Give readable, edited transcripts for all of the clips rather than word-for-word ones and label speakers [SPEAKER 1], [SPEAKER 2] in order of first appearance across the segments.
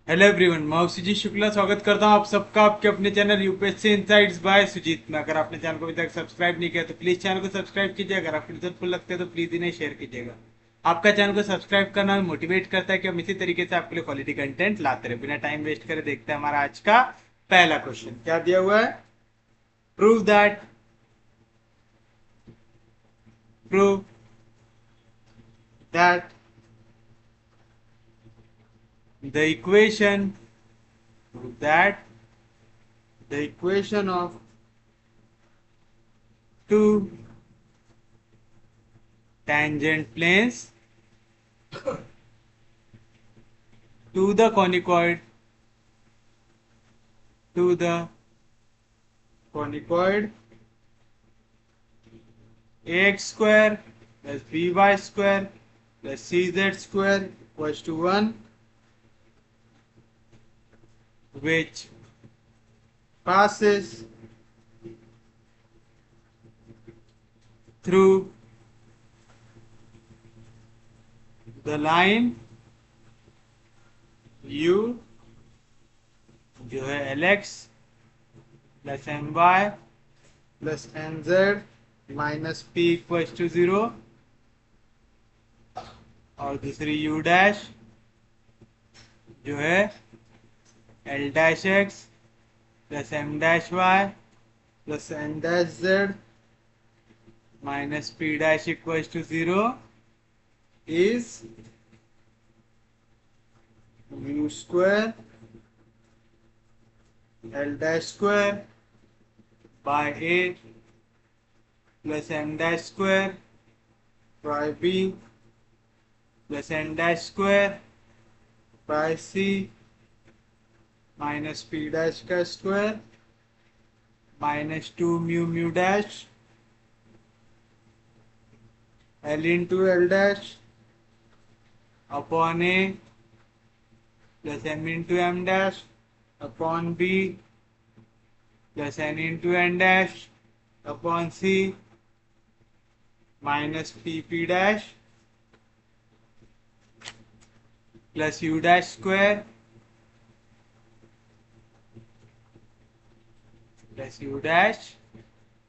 [SPEAKER 1] Hello everyone, मैं सुजीत शुक्ला स्वागत करता हूं आप सबका आपके अपने channel UPSC insights by Sujit में। अगर आपने चैनल को अभी तक सब्सक्राइब नहीं किया तो प्लीज चैनल को सब्सक्राइब कीजिए। अगर आपको हेल्पफुल लगते हैं तो प्लीज इन्हें शेयर कीजिएगा। आपका चैनल को सब्सक्राइब करना हमें मोटिवेट करता है कि हम इसी तरीके से आपके लिए क्वालिटी कंटेंट लाते रहे। बिना टाइम वेस्ट करे देखते हैं हमारा आज का पहला क्वेश्चन क्या दिया हुआ है। Prove that prove that the equation that the equation of two tangent planes to the conicoid ax square plus by square plus cz square equals to 1, which passes through the line u जो है lx plus my plus nz minus p equals to 0, और दूसरी u dash जो है l dash x plus m dash y plus n dash z minus p dash equals to 0 is u square l dash square by a plus m dash square by b plus n dash square by c minus p dash का square minus 2 mu dash l into l dash upon a plus m into m dash upon b plus n into n dash upon c minus p dash plus u dash square plus u dash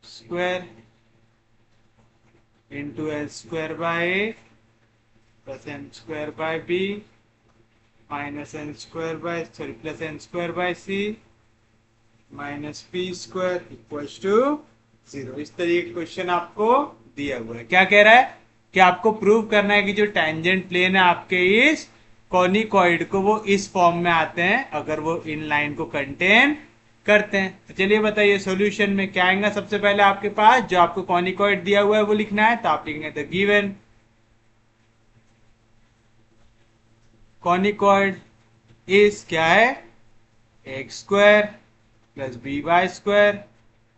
[SPEAKER 1] square into l square by a plus n square by b minus n square by plus n square by c minus P square equals to 0। इस तरीके का question आपको दिया हुआ है। क्या कह रहा है कि आपको प्रूव करना है कि जो टेंजेंट प्लेन है आपके इस कॉनिकॉइड को वो इस फॉर्म में आते हैं अगर वो इन लाइन को कंटेन करते हैं। तो चलिए बताइए सॉल्यूशन में क्या आएगा। सबसे पहले आपके पास जो आपको कॉनिकॉइड दिया हुआ है वो लिखना है, तो आप लिखेंगे द गिवन कॉनिकॉइड इज क्या है x square plus B Y square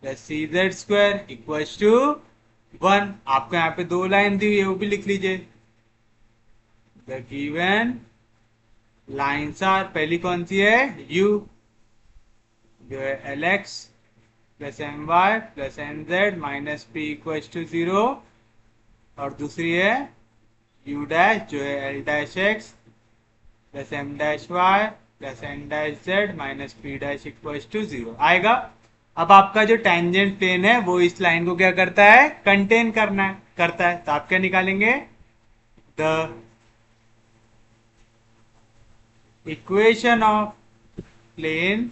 [SPEAKER 1] plus C Z square equals to 1। आपको यहाँ पे दो लाइन दी हुई है वो भी लिख लीजिए। द गिवन लाइन्स आर, पहली कौन सी है u जो है L x plus M Y plus N Z minus P equals to 0, और दूसरी है u डैश जो है L dash X plus M dash Y plus N dash Z minus P dash equals to 0 आएगा। अब आपका जो टेंजेंट प्लेन है वो इस लाइन को क्या करता है कंटेन करता है। तो आप क्या निकालेंगे the equation of plane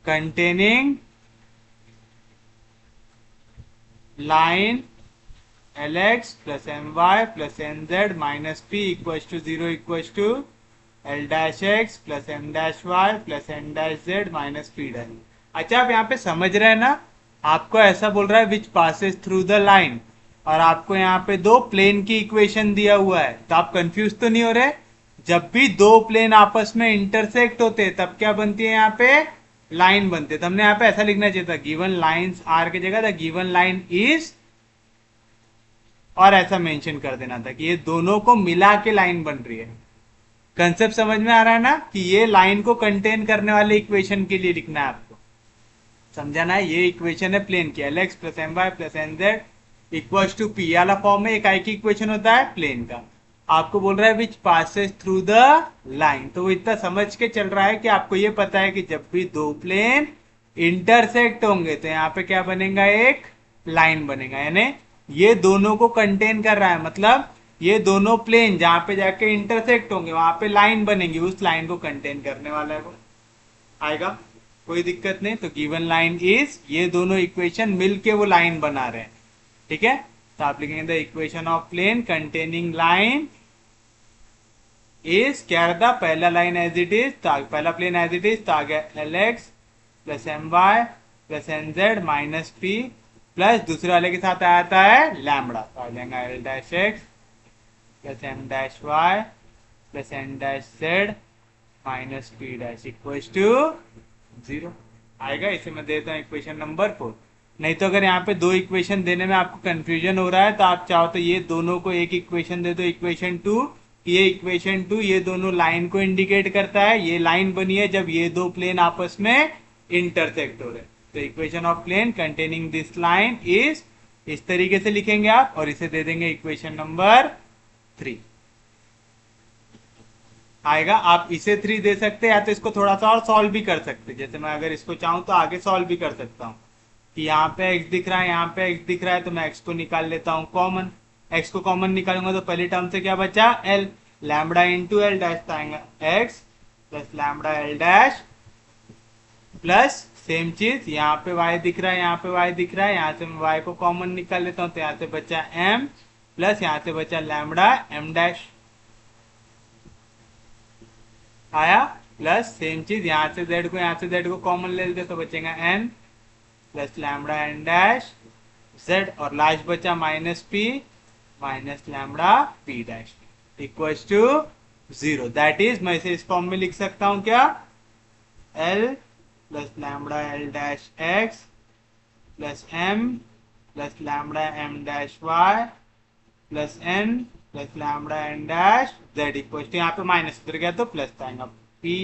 [SPEAKER 1] containing line Lx plus My plus Nz minus P equals to 0 equals to L dash x plus M dash y plus N dash z minus P dash। अच्छा आप यहाँ पे समझ रहे हैं ना, आपको ऐसा बोल रहा है विच पासेस थ्रू द लाइन, और आपको यहाँ पे दो प्लेन की इक्वेशन दिया हुआ है। तो आप कंफ्यूज तो नहीं हो रहे। जब भी दो प्लेन आपस में इंटरसेक्ट होते तब क्या बनती है यहाँ पे लाइन बनती है। तो हमने यहाँ पे ऐसा लिखना चाहिए था गिवन लाइन्स आर की जगह द गिवन लाइन इज, और ऐसा मेंशन कर देना था कि ये दोनों को मिला के लाइन बन रही है। कंसेप्ट समझ में आ रहा है ना कि ये लाइन को कंटेन करने वाले इक्वेशन के लिए लिखना है आपको। समझाना है ये इक्वेशन है प्लेन की L x plus M Y plus N Z equals to P वाला फॉर्म में एक आई की इक्वेशन होता है प्लेन का। आपको बोल रहा है विच पासेस थ्रू द लाइन, तो वो इतना समझ के चल रहा है कि आपको ये पता है कि जब भी दो प्लेन इंटरसेक्ट होंगे तो यहाँ पे क्या बनेगा, एक लाइन बनेगा, यानी ये दोनों को कंटेन कर रहा है, मतलब ये दोनों प्लेन जहां पे जाके इंटरसेक्ट होंगे वहां पे लाइन बनेगी, उस लाइन को कंटेन करने वाला है वो, आएगा, कोई दिक्कत नहीं। तो गिवन लाइन इज, ये दोनों इक्वेशन मिलके वो लाइन बना रहे हैं, ठीक है। तो आप लिखेंगे the equation of plane containing line is, क्या रहता, पहला लाइन एज इट इज, पहला प्लेन एज इट इज, तो आ गया L x plus M Y plus N Z minus P, plus दूसरे वाले के साथ आता है लैम्बडा, तो आ जाएगा L dash X plus M dash Y plus N dash Z minus P dash equals to 0 आएगा। इसे मैं देता हूँ इक्वेशन नंबर 4। नहीं तो अगर यहाँ पे दो इक्वेशन देने में आपको कंफ्यूजन हो रहा है तो आप चाहो तो ये दोनों को एक इक्वेशन दे दो, इक्वेशन 2, ये इक्वेशन 2 ये दोनों लाइन को इंडिकेट करता है, ये लाइन बनी है जब ये दो प्लेन आपस में इंटरसेक्ट हो रहे हैं। तो equation of plane containing this line is, इस तरीके से लिखेंगे आप, और इसे दे देंगे इक्वेशन नंबर 3 आएगा। आप इसे 3 दे सकते हैं, या तो इसको थोड़ा सा और सॉल्व भी कर सकते हैं, जैसे मैं अगर इसको चाहूं तो आगे सॉल्व भी कर सकता हूं कि यहाँ पे x दिख रहा है, यहाँ पे x दिख रहा है, तो मैं x को निकाल लेता हूँ कॉमन, x को कॉमन निकालूंगा तो पहली टर्म से क्या बचा, l, lambda into L dash आएगा x plus lambda L dash, plus same चीज यहाँ पे y दिख रहा है, यहाँ पे y दिख रहा है, यहाँ से मैं y को कॉमन निकाल लेता हूँ, तो यहाँ से बचा m प्लस यहाँ से बचा लैम्बडा m डैश आया, प्लस सेम चीज यहाँ से z को कॉमन ले लेते तो बचेगा n plus lambda N dash z, और लास्ट बचा minus p minus lambda p dash equals to 0। That is, मैं इसे इस फॉर्म में लिख सकता हूं क्या, l plus lambda L dash x plus m plus lambda m dash y plus n plus lambda N dash z equals to, यहाँ पे माइनस उधर गया तो प्लस आएगा p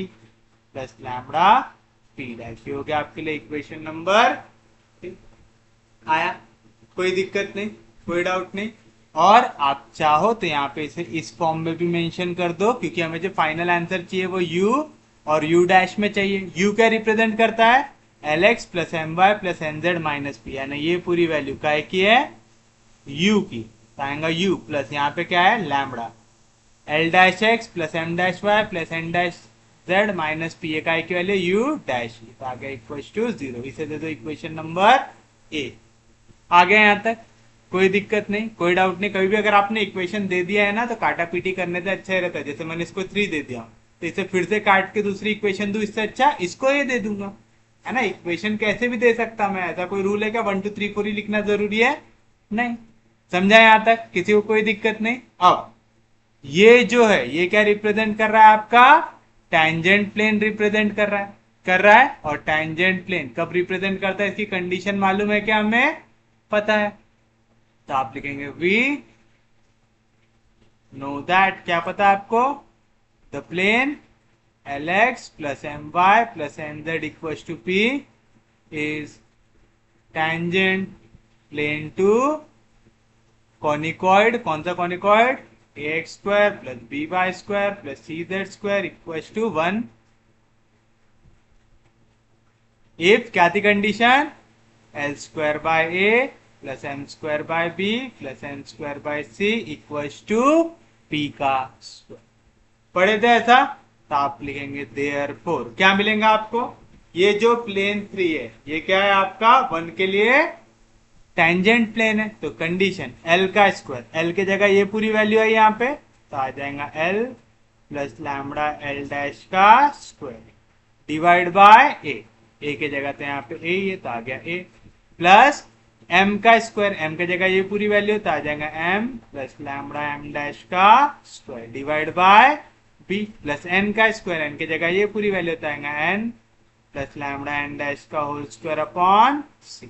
[SPEAKER 1] plus lambda p dash. ये हो गया आपके लिए इक्वेशन नंबर, आया, कोई दिक्कत नहीं, कोई डाउट नहीं। और आप चाहो तो यहाँ पे इसे इस फॉर्म में भी मेंशन कर दो, क्योंकि हमें जो फाइनल आंसर चाहिए वो u और u डैश में चाहिए। u क्या रिप्रेजेंट करता है, L x plus M Y plus N Z minus P, यानी ये पूरी वैल्यू काय की है, u की, आएगा u प्लस यहाँ पे क्या है lambda L dash X plus M dash Y plus N dash Z minus P, काय की वैल्यू u डैश, तो आ गया इक्वल टू 0। इसे दे दो इक्वेशन नंबर ए। आ गया यहाँ तक, कोई दिक्कत नहीं, कोई डाउट नहीं। कभी भी अगर आपने इक्वेशन दे दिया है ना तो काटा पीटी करने से अच्छा ही रहता है। जैसे मैंने इसको 3 दे दिया तो इसे फिर से काट के दूसरी इक्वेशन दू, इससे अच्छा इसको ये दे दूंगा, है ना। इक्वेशन कैसे भी दे सकता मैं, ऐसा कोई रूल है क्या 1 2 3 4 ही लिखना जरूरी है, नहीं। समझा यहाँ तक, किसी को कोई दिक्कत नहीं। अब ये जो है ये क्या रिप्रेजेंट कर रहा है, आपका टेंजेंट प्लेन रिप्रेजेंट कर रहा है। और टेंजेंट प्लेन कब रिप्रेजेंट करता है, इसकी कंडीशन मालूम है क्या, हमें पता है। तो आप लिखेंगे वी नो दैट, क्या पता है आपको, the plane L x plus M Y plus N Z equal to P is tangent plane to conicoid, कौन सा conicoid, A X square plus B Y square plus C Z square equal to 1 if, क्या थी condition, L square by A plus M square by B plus N square by C equals to P का square. पढ़े थे ऐसा, तो आप लिखेंगे therefore, क्या मिलेगा आपको, ये जो प्लेन 3 है ये क्या है आपका 1 के लिए टेंजेंट प्लेन है, तो कंडीशन एल का स्क्वायर, एल के जगह ये पूरी वैल्यू है यहाँ पे, तो आ जाएगा L plus lambda L dash का स्क्वायर डिवाइड बाय ए के जगह तो यहाँ पे ए ये, तो आ गया ए प्लस एम का स्क्वायर, एम के जगह ये पूरी वैल्यू, तो आ जाएगा M plus lambda M dash का square divide by B plus N का स्क्वायर, एन के जगह ये पूरी वैल्यू, तो आएगा N plus lambda N dash का whole square upon C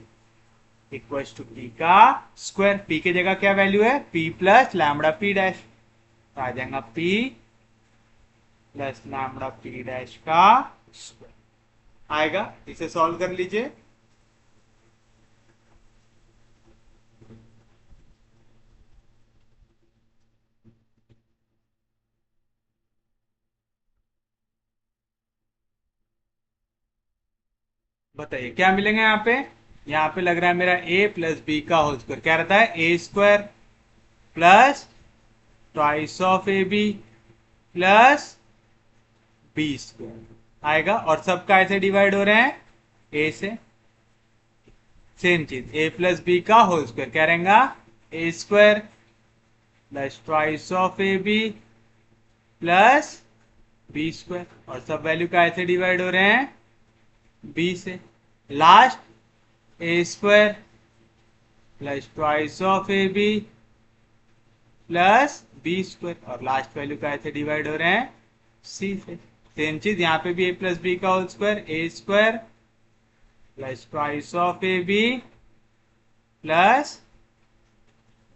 [SPEAKER 1] equal to P का स्क्वायर। पी के जगह क्या वैल्यू है, P plus lambda P dash, तो आ जाएगा P plus lambda P dash का स्क्वायर आएगा। इसे सॉल्व कर लीजिए। बताइए क्या मिलेंगे यहाँ पे। यहाँ पे लग रहा है मेरा a प्लस बी का होल स्क्वायर, क्या रहता है ए square plus twice of A B plus B square आएगा। और सब का ऐसे डिवाइड हो रहे हैं ए से। सेम चीज a प्लस बी का होल स्क्वायर क्या रहेगा A square plus twice of A B plus B square. और सब वैल्यू का ऐसे डिवाइड हो रहे हैं बी से। Last A square plus twice of A B plus B square. और लास्ट वैल्यू का ऐसे डिवाइड हो रहे हैं सी से। सेम चीज यहाँ पे भी a प्लस बी का whole square A square plus twice of A B plus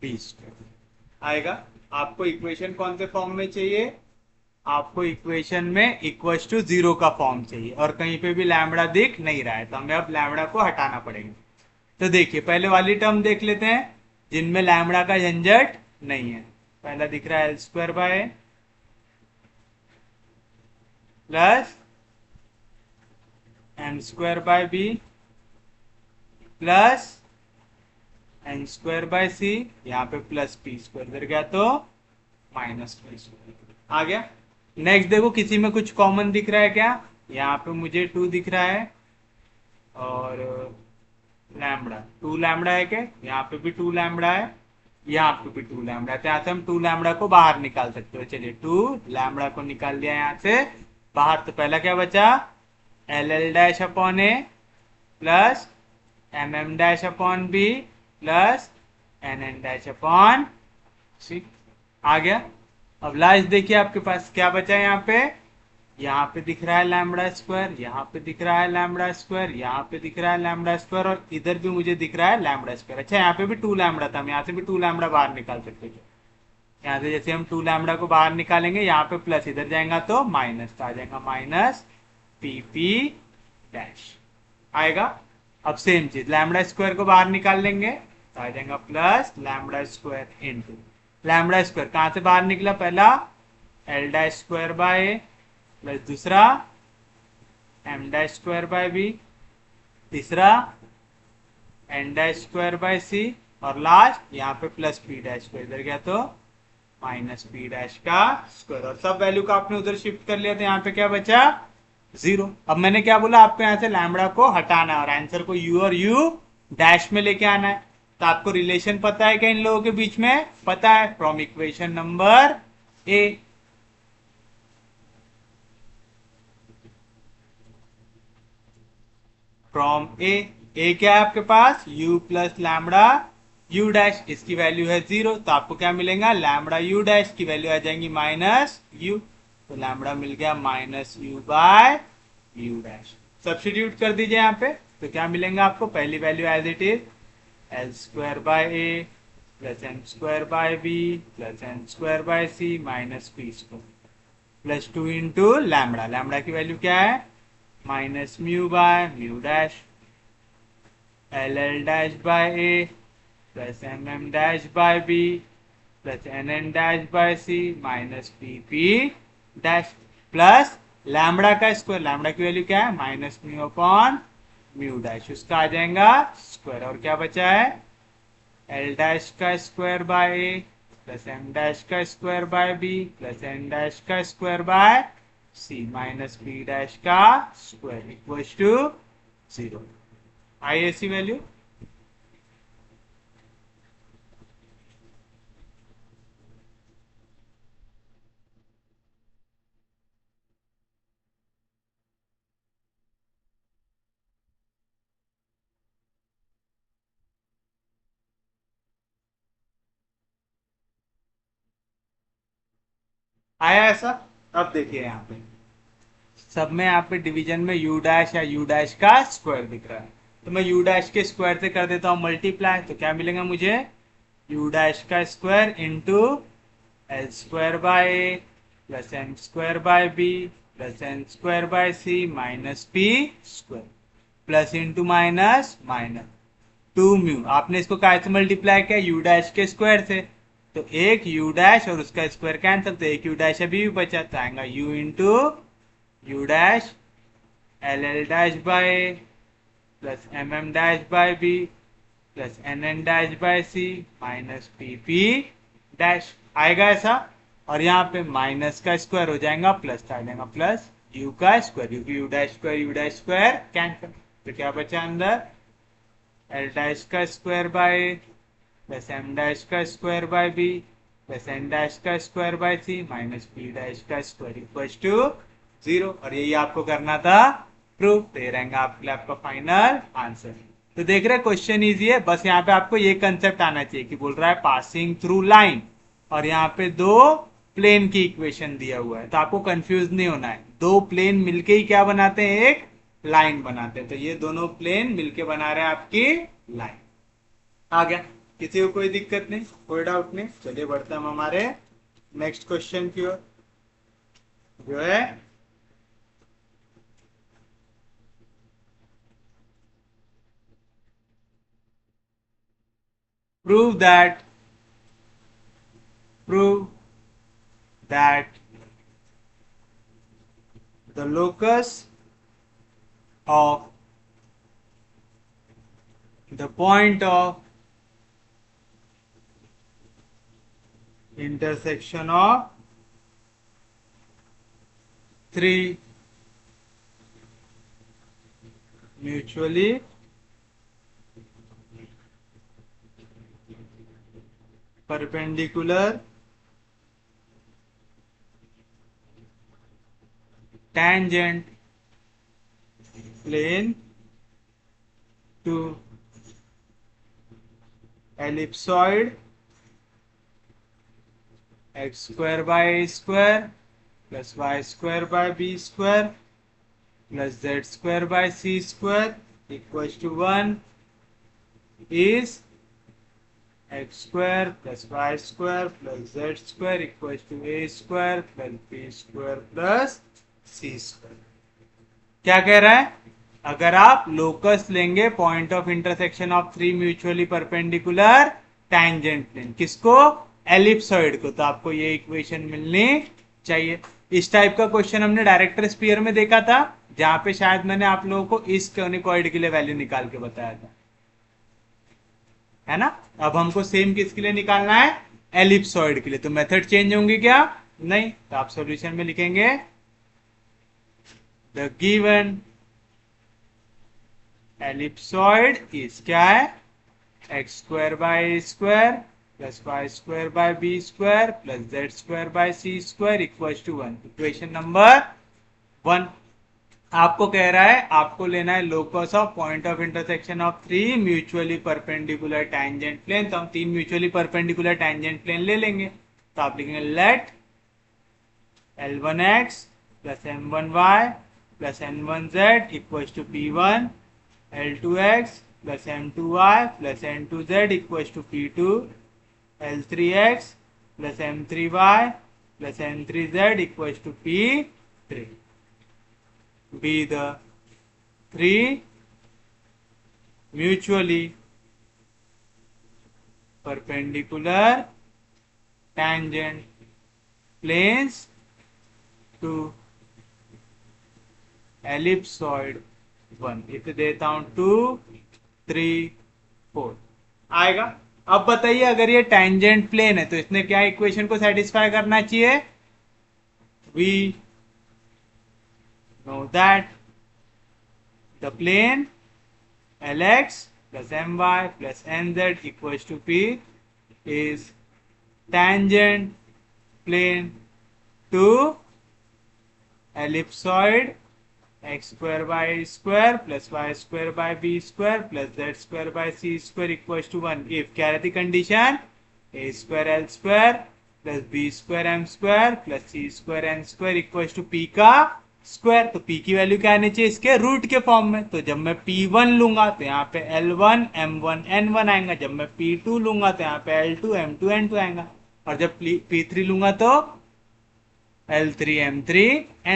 [SPEAKER 1] B square आएगा। आपको इक्वेशन कौन से फॉर्म में चाहिए, आपको इक्वेशन में इक्वल्स टू 0 का फॉर्म चाहिए और कहीं पे भी लैम्बडा दिख नहीं रहा है, तो हमें अब लैम्बडा को हटाना पड़ेगा। तो देखिए पहले वाली टर्म देख लेते हैं जिनमें लैम्बडा का झंझट नहीं है। पहला दिख रहा है L square by plus M square by B plus N square by C, यहाँ पे प्लस पी स्क्वायर इधर गया तो माइनस पी स्क्वायर आ गया। नेक्स्ट देखो किसी में कुछ कॉमन दिख रहा है क्या, यहाँ पे मुझे 2 दिख रहा है और लैम्बडा 2 लैम्बडा है क्या, यहाँ पे भी 2 लैम्बडा है, यहाँ पे भी 2 लैम्बडा है। तो यहाँ से हम 2 लैम्बडा को बाहर निकाल सकते हो। चलिए 2 लैम्बडा को निकाल दिया यहाँ से बाहर। तो पहला क्या बचा L L dash upon A plus M M dash upon B plus N N dash upon C आ गया। अब लास्ट देखिए आपके पास क्या बचा है, यहाँ पे दिख रहा है लैम्बडा स्क्वायर, यहाँ पे दिख रहा है लैम्बडा स्क्वायर, यहाँ पे दिख रहा है लैम्बडा स्क्वायर और इधर भी मुझे दिख रहा है लैम्बडा स्क्वायर। अच्छा यहाँ पे भी 2 लैम्बडा था, हम यहाँ से भी 2 लैम्बडा बाहर निकाल सकते थे। यहाँ से जैसे हम 2 लैम्बडा को बाहर निकालेंगे यहाँ पे प्लस इधर जाएगा तो माइनस, तो आ जाएगा माइनस पी पी डैश आएगा। अब सेम चीज लैम्बडा स्क्वायर को बाहर निकाल लेंगे तो आ जाएगा plus lambda square into lambda square कहां से बाहर निकला, पहला L dash square by plus दूसरा M dash square by B, तीसरा N dash square by C और लास्ट यहाँ पे प्लस पी डैश स्क्वायर इधर गया तो माइनस पी डैश का स्क्वायर। और सब वैल्यू का आपने उधर शिफ्ट कर लिया तो यहाँ पे क्या बचा 0। अब मैंने क्या बोला आपको यहाँ से लैम्बडा को हटाना है और आंसर को u और u डैश में लेके आना है। तो आपको रिलेशन पता है क्या इन लोगों के बीच में, पता है from equation number A. From A क्या है आपके पास u plus lambda u dash, इसकी वैल्यू है 0 तो आपको क्या मिलेगा लैम्बडा u डैश की वैल्यू आ जाएंगी माइनस u, तो लैम्बडा मिल गया minus u by u dash. Substitute कर दीजिए यहाँ पे तो क्या मिलेगा आपको, पहली value as it is L square by A plus M square by B plus N square by C minus P square plus 2 into lambda, lambda की वैल्यू क्या है minus mu by mu dash L L dash by A plus M M dash by B plus N N dash by C minus P P dash plus lambda का square, lambda की value क्या है minus mu upon mu dash, उसका आ जाएगा square. और क्या बचा है एल डैश का square by A plus M dash का square by B plus N dash का square by C minus P dash का स्क्वायर इक्वल्स टू 0। आई ऐसी वैल्यू आया ऐसा। अब देखिए यहाँ पे सब में यहाँ पे डिवीजन में u डैश या u डैश का स्क्वायर दिख रहा है तो मैं u डैश के स्क्वायर से कर देता हूँ मल्टीप्लाई, तो क्या मिलेगा मुझे u डैश का square into L square by A plus M square by B plus N square by C minus P square plus into minus minus 2 mu, आपने इसको काय से मल्टीप्लाई किया u डैश के स्क्वायर से, तो एक u डैश और उसका स्क्वायर कैंसिल तो एक u डैश अभी भी बचा, तो आएगा u into U dash L L dash by plus M M dash by B plus N N dash by C minus P P dash आएगा ऐसा। और यहाँ पे माइनस का स्क्वायर हो जाएगा प्लस आ जाएगा प्लस यू का square U dash square cancel. तो क्या बचा अंदर एल डैश का square by plus M dash का square by B plus N dash का square by C minus P dash का स्क्वायर इक्वल टू 0। और यही आपको करना था प्रूफ। तो ये रहेगा आपके लिए आपका फाइनल आंसर। तो देख रहे क्वेश्चन इजी है, बस यहाँ पे आपको ये कंसेप्ट आना चाहिए कि बोल रहा है पासिंग थ्रू लाइन और यहाँ पे दो प्लेन की इक्वेशन दिया हुआ है, तो आपको कंफ्यूज नहीं होना है। दो प्लेन मिलके ही क्या बनाते हैं, एक लाइन बनाते हैं। तो ये दोनों प्लेन मिलके बना रहे हैं आपकी लाइन। आ गया, किसी को कोई दिक्कत नहीं, कोई डाउट नहीं। चलिए बढ़ते हम हमारे नेक्स्ट क्वेश्चन की ओर, जो है prove that the locus of the point of intersection of three mutually perpendicular tangent plane to ellipsoid x square by a square plus y square by b square plus z square by c square equals to 1 is x square plus y square plus z square equals to a square plus b square plus c square। क्या कह रहा है, अगर आप locus लेंगे point of intersection of three mutually perpendicular tangent plane, किसको, ellipsoid को, तो आपको ये इक्वेशन मिलनी चाहिए। इस टाइप का क्वेश्चन हमने डायरेक्टर स्फीयर में देखा था, जहां पे शायद मैंने आप लोगों को इस कोनिकॉइड के लिए वैल्यू निकाल के बताया था, है ना। अब हमको सेम किसके लिए निकालना है, एलिप्सॉइड के लिए। तो मेथड चेंज होंगे क्या, नहीं। तो आप सॉल्यूशन में लिखेंगे द गिवन एलिप्सॉइड इज क्या है, x square by square plus Y square by B square plus Z square by C square equal to 1। Equation number 1 आपको कह रहा है आपको लेना है locus of point of intersection of three mutually perpendicular tangent plane. तो हम तीन म्यूचुअली परपेंडिकुलर टैंजेंट प्लेन ले लेंगे। तो आप लिखेंगे let L1x plus M1y plus N1z equals to P1, L2x plus M2y plus N2z equals to P2, L3x plus M3y plus N3z equals to P3 be the three mutually perpendicular tangent planes to ellipsoid 1। इसे देता हूं 2 3 4 आएगा। अब बताइए अगर ये tangent plane है तो इसने क्या इक्वेशन को सेटिस्फाई करना चाहिए, we know that the plane Lx plus My plus Nz equals to P is tangent plane to ellipsoid x square by square plus y square by b square plus z square by c square equals to 1 if क्या रहती condition, a square l square plus b square m square plus c square n square equals to p का square. तो p की value क्या आनी चाहिए, इसके root के फॉर्म में। तो जब मैं p1 लूंगा तो यहाँ पे l1 m1 n1 आएगा, जब मैं p2 लूंगा तो यहाँ पे l2 m2 n2 आएगा, और जब p3 लूंगा तो L3 M3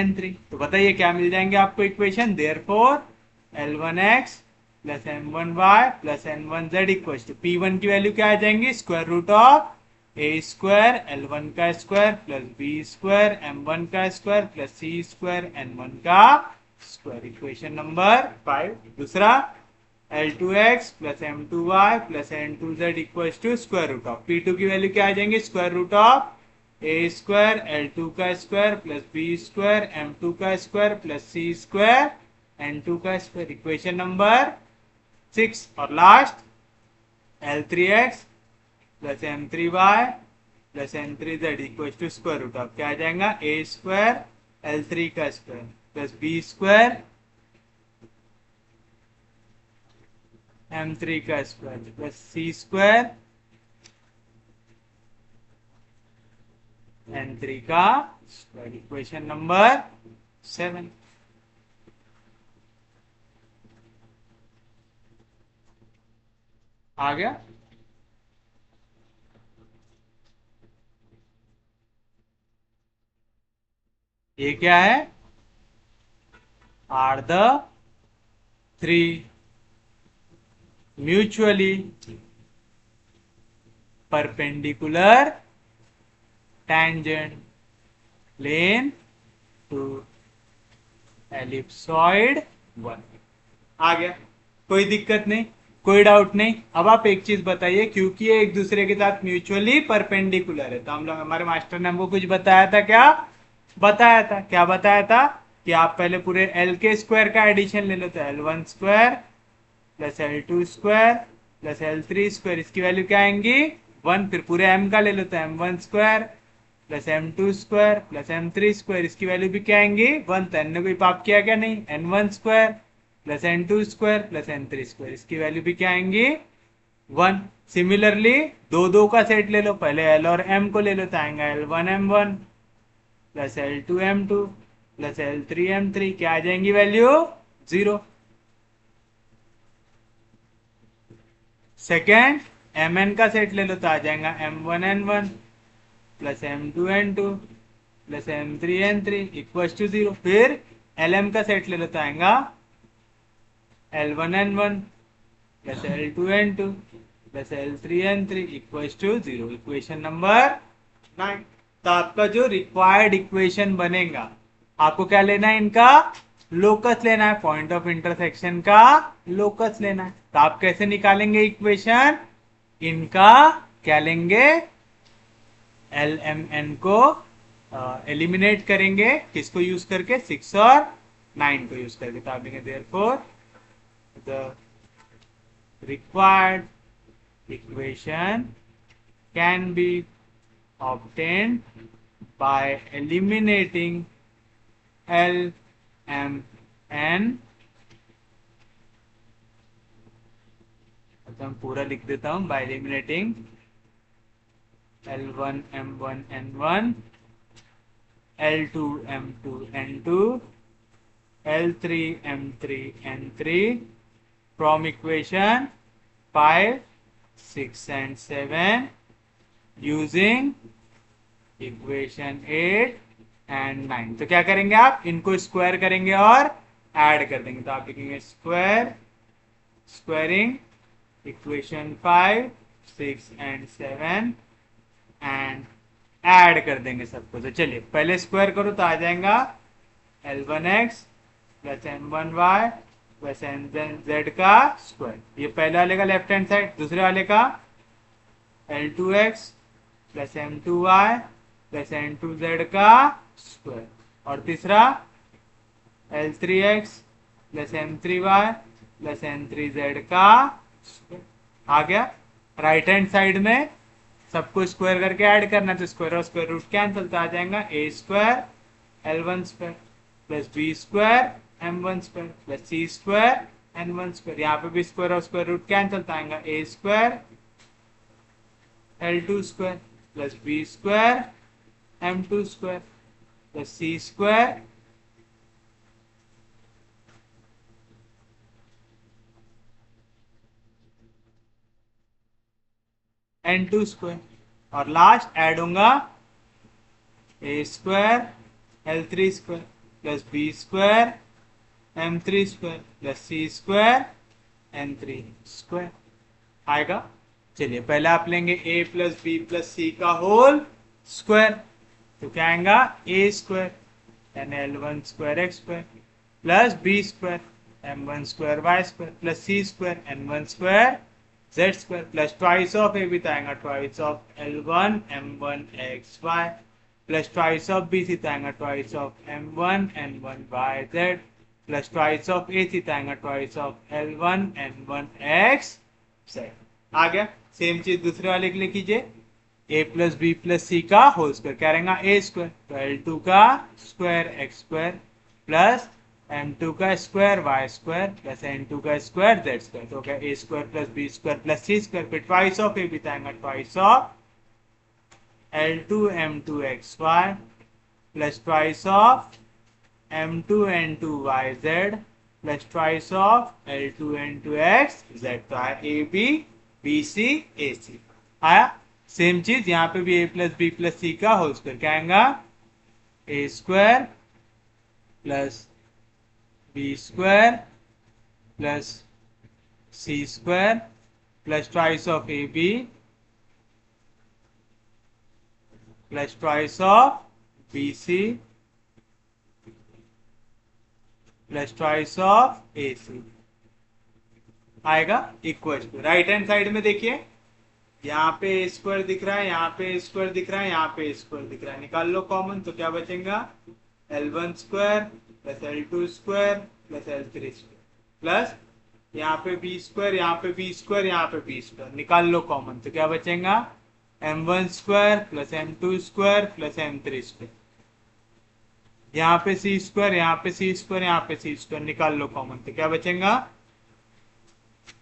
[SPEAKER 1] N3। तो बताइए क्या मिल जाएंगे आपको equation, therefore L1x plus M1y plus N1z equals to P1 की वैल्यू क्या आ जाएंगी, square root of a square L1 का square plus b square M1 का square plus c square N1 का स्क्वायर। Equation number 5। दूसरा L2x plus M2y plus N2z equal to square root of P2 की value क्या आ जाएंगे, square root of A square L2 का square plus B square M2 का square plus सी square N2 का square, equation number 6। और last L3x plus M3y plus N3z equal to square root of क्या आ जाएगा, ए स्क्वायर L3 का square plus B square M3 का square plus सी square N3 का square, equation number 7। आ गया। ये क्या है, are the 3 mutually perpendicular tangent plane to ellipsoid 1। आ गया, कोई दिक्कत नहीं, कोई डाउट नहीं। अब आप एक चीज बताइए, क्योंकि ये एक दूसरे के साथ म्यूचुअली परपेंडिकुलर है, तो हम लोग, हमारे मास्टर ने हमको कुछ बताया था, क्या बताया था कि आप पहले पूरे एल के स्क्वायर का एडिशन ले लो, तो L1 square plus L2 square plus L3 square, इसकी वैल्यू क्या आएंगी 1। फिर पूरे m का ले लो, तो M1 square plus M2 square plus M3 square, इसकी वैल्यू भी क्या आएंगी 1। तो n ने कोई पाप किया क्या, नहीं। N1 square plus N2 square plus N3 square, इसकी वैल्यू भी क्या आएंगी 1। सिमिलरली दो दो का सेट ले लो, पहले L और M को ले लो, तो आएंगे L1 M1 plus L2 M2 plus L3 M3, क्या आ जाएंगी वैल्यू 0। सेकेंड Mn का सेट ले लो, तो आ जाएगा M1 N1 plus M2 N2 plus M3 N3 equal to 0। फिर Lm का सेट ले लो, तो आएगा L1 N1 plus L2 N2 plus L3 N3 equal to 0, equation number 9। तो आपका जो रिक्वायर्ड इक्वेशन बनेगा, आपको क्या लेना है, इनका लोकस लेना है, पॉइंट ऑफ इंटरसेक्शन का लोकस लेना है। तो आप कैसे निकालेंगे इक्वेशन, इनका क्या लेंगे, एल एम एन को एलिमिनेट करेंगे, किसको यूज करके, 6 और 9 को यूज करके। तो आप लेंगे therefore the required equation can B obtained by eliminating L M N। तो मैं पूरा लिख देता हूं, by eliminating L1 M1 N1 L2 M2 N2 L3 M3 N3 from equation 5 6 and 7 using equation 8 and 9। तो क्या करेंगे आप, इनको स्क्वायर करेंगे और ऐड कर देंगे। तो आप लिखेंगे square squaring equation 5 6 and 7 and add कर देंगे सबको। तो चलिए पहले स्क्वायर करो, तो आ जाएगा L1x plus M1y plus NZ का स्क्वायर, ये पहले वाले का लेफ्ट हैंड साइड। दूसरे वाले का L2x plus M2y plus N2z का स्क्वायर, और तीसरा L3x plus M3y plus N3z का स्क्वायर। आ गया। राइट हैंड साइड में सबको स्क्वायर करके ऐड करना, तो स्क्वायर और स्क्वायर रूट कैंसिल, तो आ जाएगा a square L1 square plus b square M1 square plus c square N1 square. यहाँ पे भी स्क्वायर और स्क्वायर रूट कैंसिल, तो आएगा a square L2 square plus b square M2 square plus c square N2 square, और last add होगा a square L3 square plus b square M3 square plus c square N3 square आएगा। चलिए पहले आप लेंगे a plus B plus सी का whole square, तो क्या आएगा a स्क्वायर यानी L1 square x square plus b square m1 square y square plus c square n1 square z square plus twice of a भी तो आएगा twice of l1 m1 xy plus twice of b थी तो आएगा twice of m1 n1 yz plus twice of a थी तो आएगा twice of l1 n1 x z। आ गया। सेम चीज दूसरे वाले के लिए कीजिए। a प्लस बी प्लस सी का होल स्क्वायर क्या रहेगा a स्क्वायर तो l2 का square x square plus m2 का square y square plus n2 का स्क्वायर z स्क्वायर तो क्या a square plus b square plus c square फिर ट्वाइस ऑफ a बिताएंगे twice of l2 m2 xy plus twice of m2 n2 yz plus twice of l2 n2 xz तो आया a b b c a c आया। Same चीज यहाँ पे भी a plus B plus सी का whole square क्या आएगा a square plus B square plus C square plus twice of A B plus twice of B C plus twice of ए सी आएगा equal to right hand side में देखिए यहाँ पे ए square दिख रहा है यहाँ पे ए स्क्वायर दिख रहा है यहाँ पे ए स्क्वायर दिख रहा है निकाल लो कॉमन तो क्या बचेगा L1 square plus L2 square plus L3 square plus यहाँ पे बी स्क्वायर यहाँ पे बी स्क्वायर यहाँ पे बी स्क्वायर निकाल लो कॉमन तो क्या बचेगा m1 square plus m2 square plus m3 square यहाँ पे सी स्क्वायर यहाँ पे सी स्क्वायर यहाँ पे सी स्क्वायर निकाल लो कॉमन तो क्या बचेगा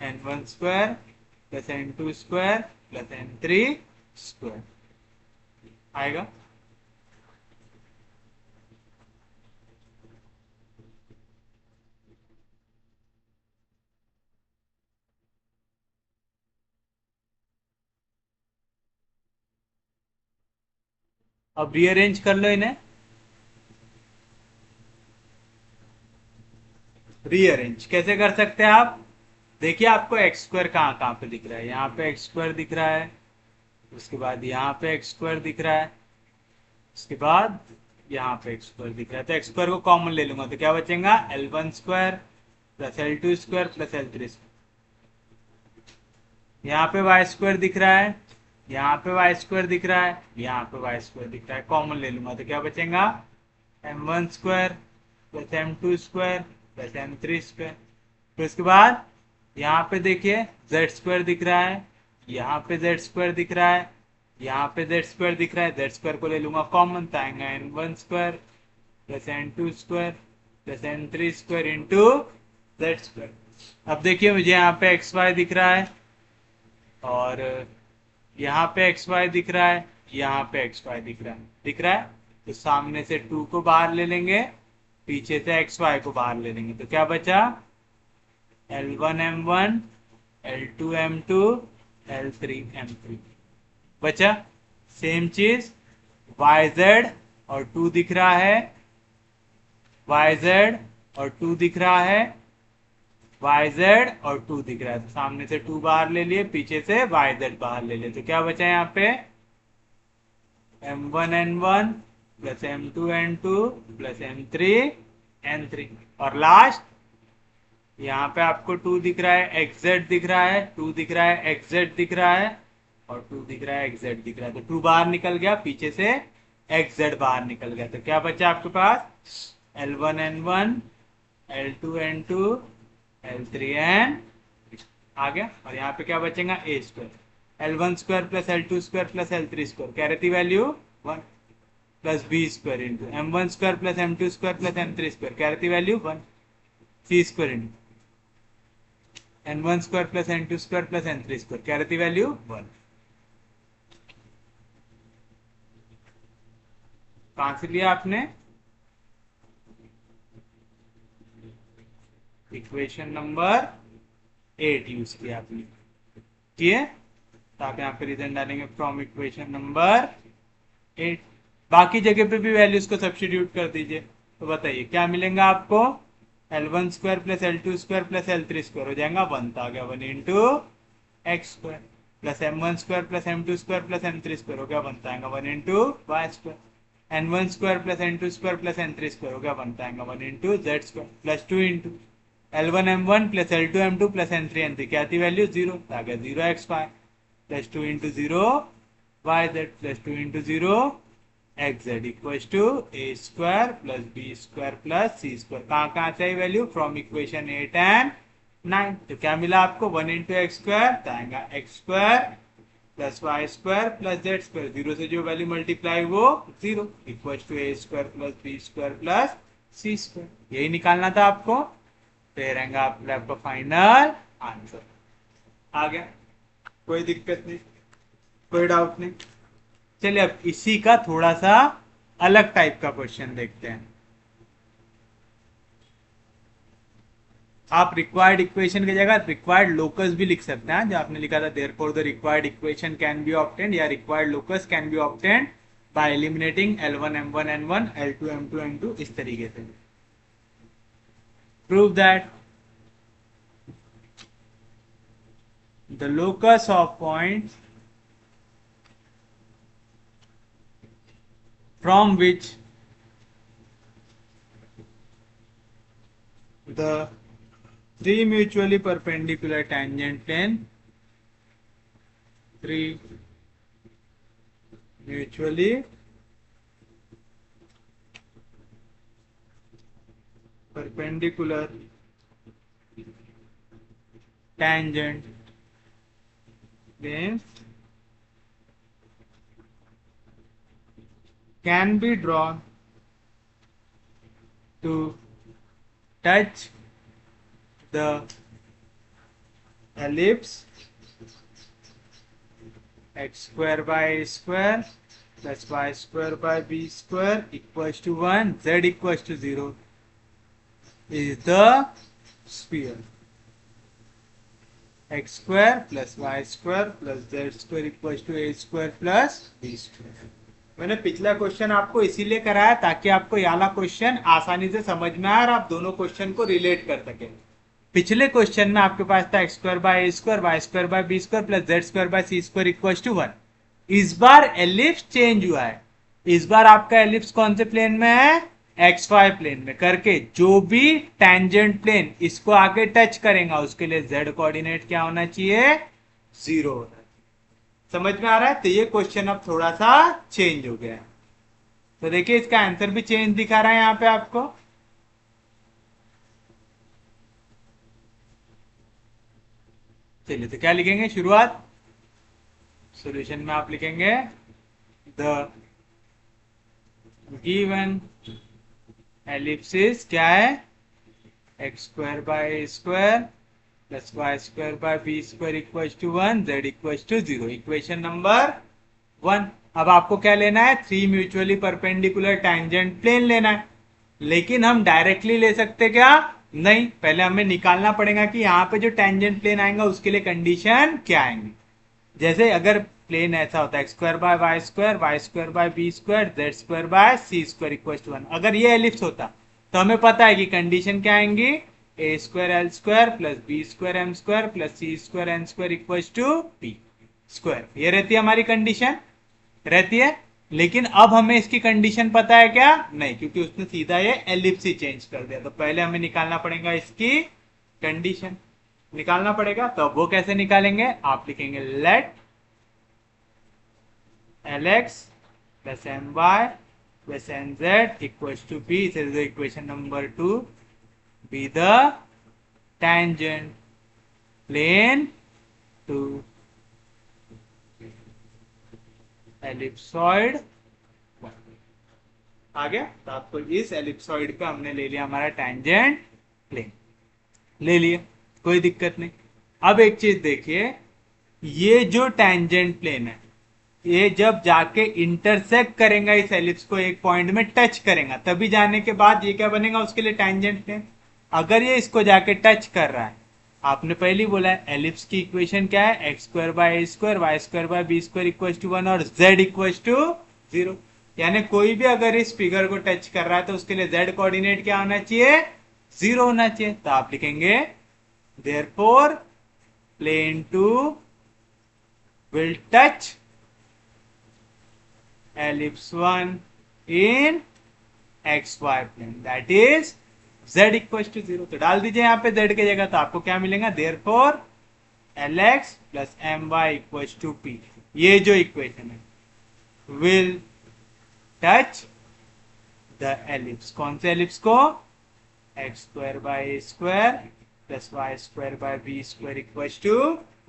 [SPEAKER 1] n1 square plus n2 square plus n3 square आएगा। अब रीअरेंज कर लो इन्हें। रीअरेंज कैसे कर सकते हैं आप देखिए आपको एक्स स्क्वायर कहाँ कहाँ पे दिख रहा है यहाँ पे एक्स स्क्वायर दिख रहा है उसके बाद यहाँ पे एक्स स्क्वायर दिख रहा है उसके बाद यहाँ पे एक्स स्क्वायर दिख रहा है तो एक्स स्क्वायर को कॉमन ले लूंगा तो क्या बचेगा L1 square plus L2 square plus L3 square यहाँ पे वाई स्क्वायर दिख रहा है यहाँ पे वाई स्क्वायर दिख रहा है यहाँ पे वाई स्क्वायर दिख रहा है कॉमन ले लूंगा तो क्या बचेगा m1 square plus m2 square plus m3 square फिर उसके बाद यहाँ पे देखिए z स्क्वायर दिख रहा है यहाँ पे z स्क्वायर दिख रहा है यहाँ पे z स्क्वायर दिख रहा है z स्क्वायर को ले लूंगा कॉमन तो आएगा n1 square plus n2 square plus n3 square into z square. अब देखिए मुझे यहाँ पे एक्स वाई दिख रहा है और यहाँ पे एक्स वाई दिख रहा है यहाँ पे एक्स वाई दिख रहा है तो सामने से 2 को बाहर ले लेंगे पीछे से एक्स वाई को बाहर ले लेंगे तो क्या बचा L1 M1 L2 M2 L3 M3 बचा। सेम चीज YZ और 2 दिख रहा है YZ और 2 दिख रहा है YZ और 2 दिख रहा है तो सामने से 2 बाहर ले लिए पीछे से YZ बाहर ले लिए तो क्या बचा यहाँ पे M1 N1 plus M2 N2 plus M3 N3 और लास्ट यहाँ पे आपको 2 दिख रहा है XZ दिख रहा है 2 दिख रहा है XZ दिख रहा है और 2 दिख रहा है XZ दिख रहा है तो 2 बाहर निकल गया पीछे से XZ बाहर निकल गया तो क्या बचा आपके पास L1 N1 L2 N2 L3 N आ गया और यहाँ पे क्या बचेगा a square L1 square plus L2 square plus L3 square क्या रहती value 1 plus b square into m1 square plus m2 square plus m3 square क्या रहती value 1 c square into n1 square plus n2 square plus n3 square क्या रहती value 1। कहां से लिया आपने इक्वेशन नंबर 8 यूज किया आपने ठीक है तो आप यहाँ पे रीजन डालेंगे फ्रॉम इक्वेशन नंबर 8 बाकी जगह पे भी वैल्यूज को सब्स्टिट्यूट कर दीजिए तो बताइए क्या मिलेगा आपको L1 square plus L2 square plus L3 square हो जाएगा 1 तो आ गया 1 into x square plus M1 square plus M2 square plus M3 square हो गया 1 तो आएगा 1 into Y square N1 square plus N2 square plus N3 square हो गया 1 तो आएगा 1 into Z square plus 2 into L1 M1 plus L2 M2 plus N3 N3 क्या थी वैल्यू 0, आ गया 0 XY plus 2 into 0 YZ plus 2 into 0 XZ equal to A square plus B square plus C square. कहाँ से आई value? From equation 8 and 9। तो क्या मिला आपको? 1 इंटू एक्स स्क्वायर तो आएगा x square plus Y square plus Z square, zero से जो वैल्यू मल्टीप्लाई वो zero equal to A square plus B square plus C square. यही निकालना था आपको, तो ये रहेगा आपका फाइनल आंसर। आ गया? कोई दिक्कत नहीं, कोई डाउट नहीं। चलिए अब इसी का थोड़ा सा अलग टाइप का क्वेश्चन देखते हैं। आप रिक्वायर्ड इक्वेशन की जगह रिक्वायर्ड लोकस भी लिख सकते हैं, जो आपने लिखा था therefore the required equation can be obtained, या required locus can be obtained by eliminating L1 M1 N1 L2 M2 N2, इस तरीके से। Prove that the locus of points from which the three mutually perpendicular tangent plane, three mutually perpendicular tangent planes can be drawn to touch the ellipse x square by a square plus y square by b square equals to 1, z equals to 0 is the sphere x square plus y square plus z square equals to a square plus b square। मैंने पिछला question आपको इसीलिए कराया ताकि आपको ये वाला question आसानी से समझ में आए और आप दोनों क्वेश्चन को रिलेट कर सके। पिछले क्वेश्चन में आपके पास था X square by A square Y square by B square plus Z square by C square equal to 1। इस बार एलिप्स चेंज हुआ है, इस बार आपका एलिप्स कौन से प्लेन में है? एक्स वाई प्लेन में करके जो भी टेंजेंट प्लेन इसको आगे टच करेगा उसके लिए जेड कोऑर्डिनेट क्या होना चाहिए? 0 होना चाहिए। समझ में आ रहा है? तो ये क्वेश्चन अब थोड़ा सा चेंज हो गया है। तो देखिए इसका आंसर भी चेंज दिखा रहा है यहां पे आपको। चलिए तो क्या लिखेंगे? शुरुआत सॉल्यूशन में आप लिखेंगे द गिवन एलिप्सिस क्या है? X square by A square plus Y square by B square equal to 1, Z equal to 0। Equation number 1। अब आपको क्या लेना है? Three mutually perpendicular tangent plane लेना है। लेकिन हम डायरेक्टली ले सकते क्या? नहीं, पहले हमें निकालना पड़ेगा कि यहाँ पे जो टेंजेंट प्लेन आएगा उसके लिए कंडीशन क्या आएंगी। जैसे अगर प्लेन ऐसा होता है x square by y square by B square z square by C square equal to 1, अगर ये एलिप्स होता तो हमें पता है कि कंडीशन क्या आएंगी? A square l square plus B square m square plus C square n square equal to p square. ये रहती है हमारी कंडीशन, रहती है। लेकिन अब हमें इसकी कंडीशन पता है क्या? नहीं, क्योंकि उसने सीधा ये एलिप्स ही चेंज कर दिया। तो पहले हमें निकालना पड़ेगा इसकी कंडीशन, निकालना पड़ेगा। तो वो कैसे निकालेंगे? आप लिखेंगे late Lx plus My plus Nz equals to P, this is the equation number 2, be the tangent plane to ellipsoid। आ गया? तो आपको इस एलिप्सॉइड पे हमने ले लिया हमारा टेंजेंट प्लेन, ले लिए, कोई दिक्कत नहीं। अब एक चीज देखिए, ये जो टेंजेंट प्लेन है ये जब जाके इंटरसेक्ट करेगा इस एलिप्स को, एक पॉइंट में टच करेगा, तभी जाने के बाद ये क्या बनेगा उसके लिए? Tangent plane. अगर ये इसको जाके टच कर रहा है, आपने पहले बोला है एलिप्स की इक्वेशन क्या है? X square by A square Y square by B square equal to 1 और जेड इक्वल टू 0। यानी कोई भी अगर इस फिगर को टच कर रहा है तो उसके लिए जेड कोऑर्डिनेट क्या होना चाहिए? 0 होना चाहिए। तो आप लिखेंगे therefore plane 2 will touch ellipse 1 in xy plane, that is z equal to 0, तो डाल दीजिए यहाँ पे z की जगह, तो आपको क्या मिलेगा, therefore Lx plus my equal to p। ये जो इक्वेशन है विल टच द एलिप्स, कौन से एलिप्स को, x square by a square plus Y square by b square equal to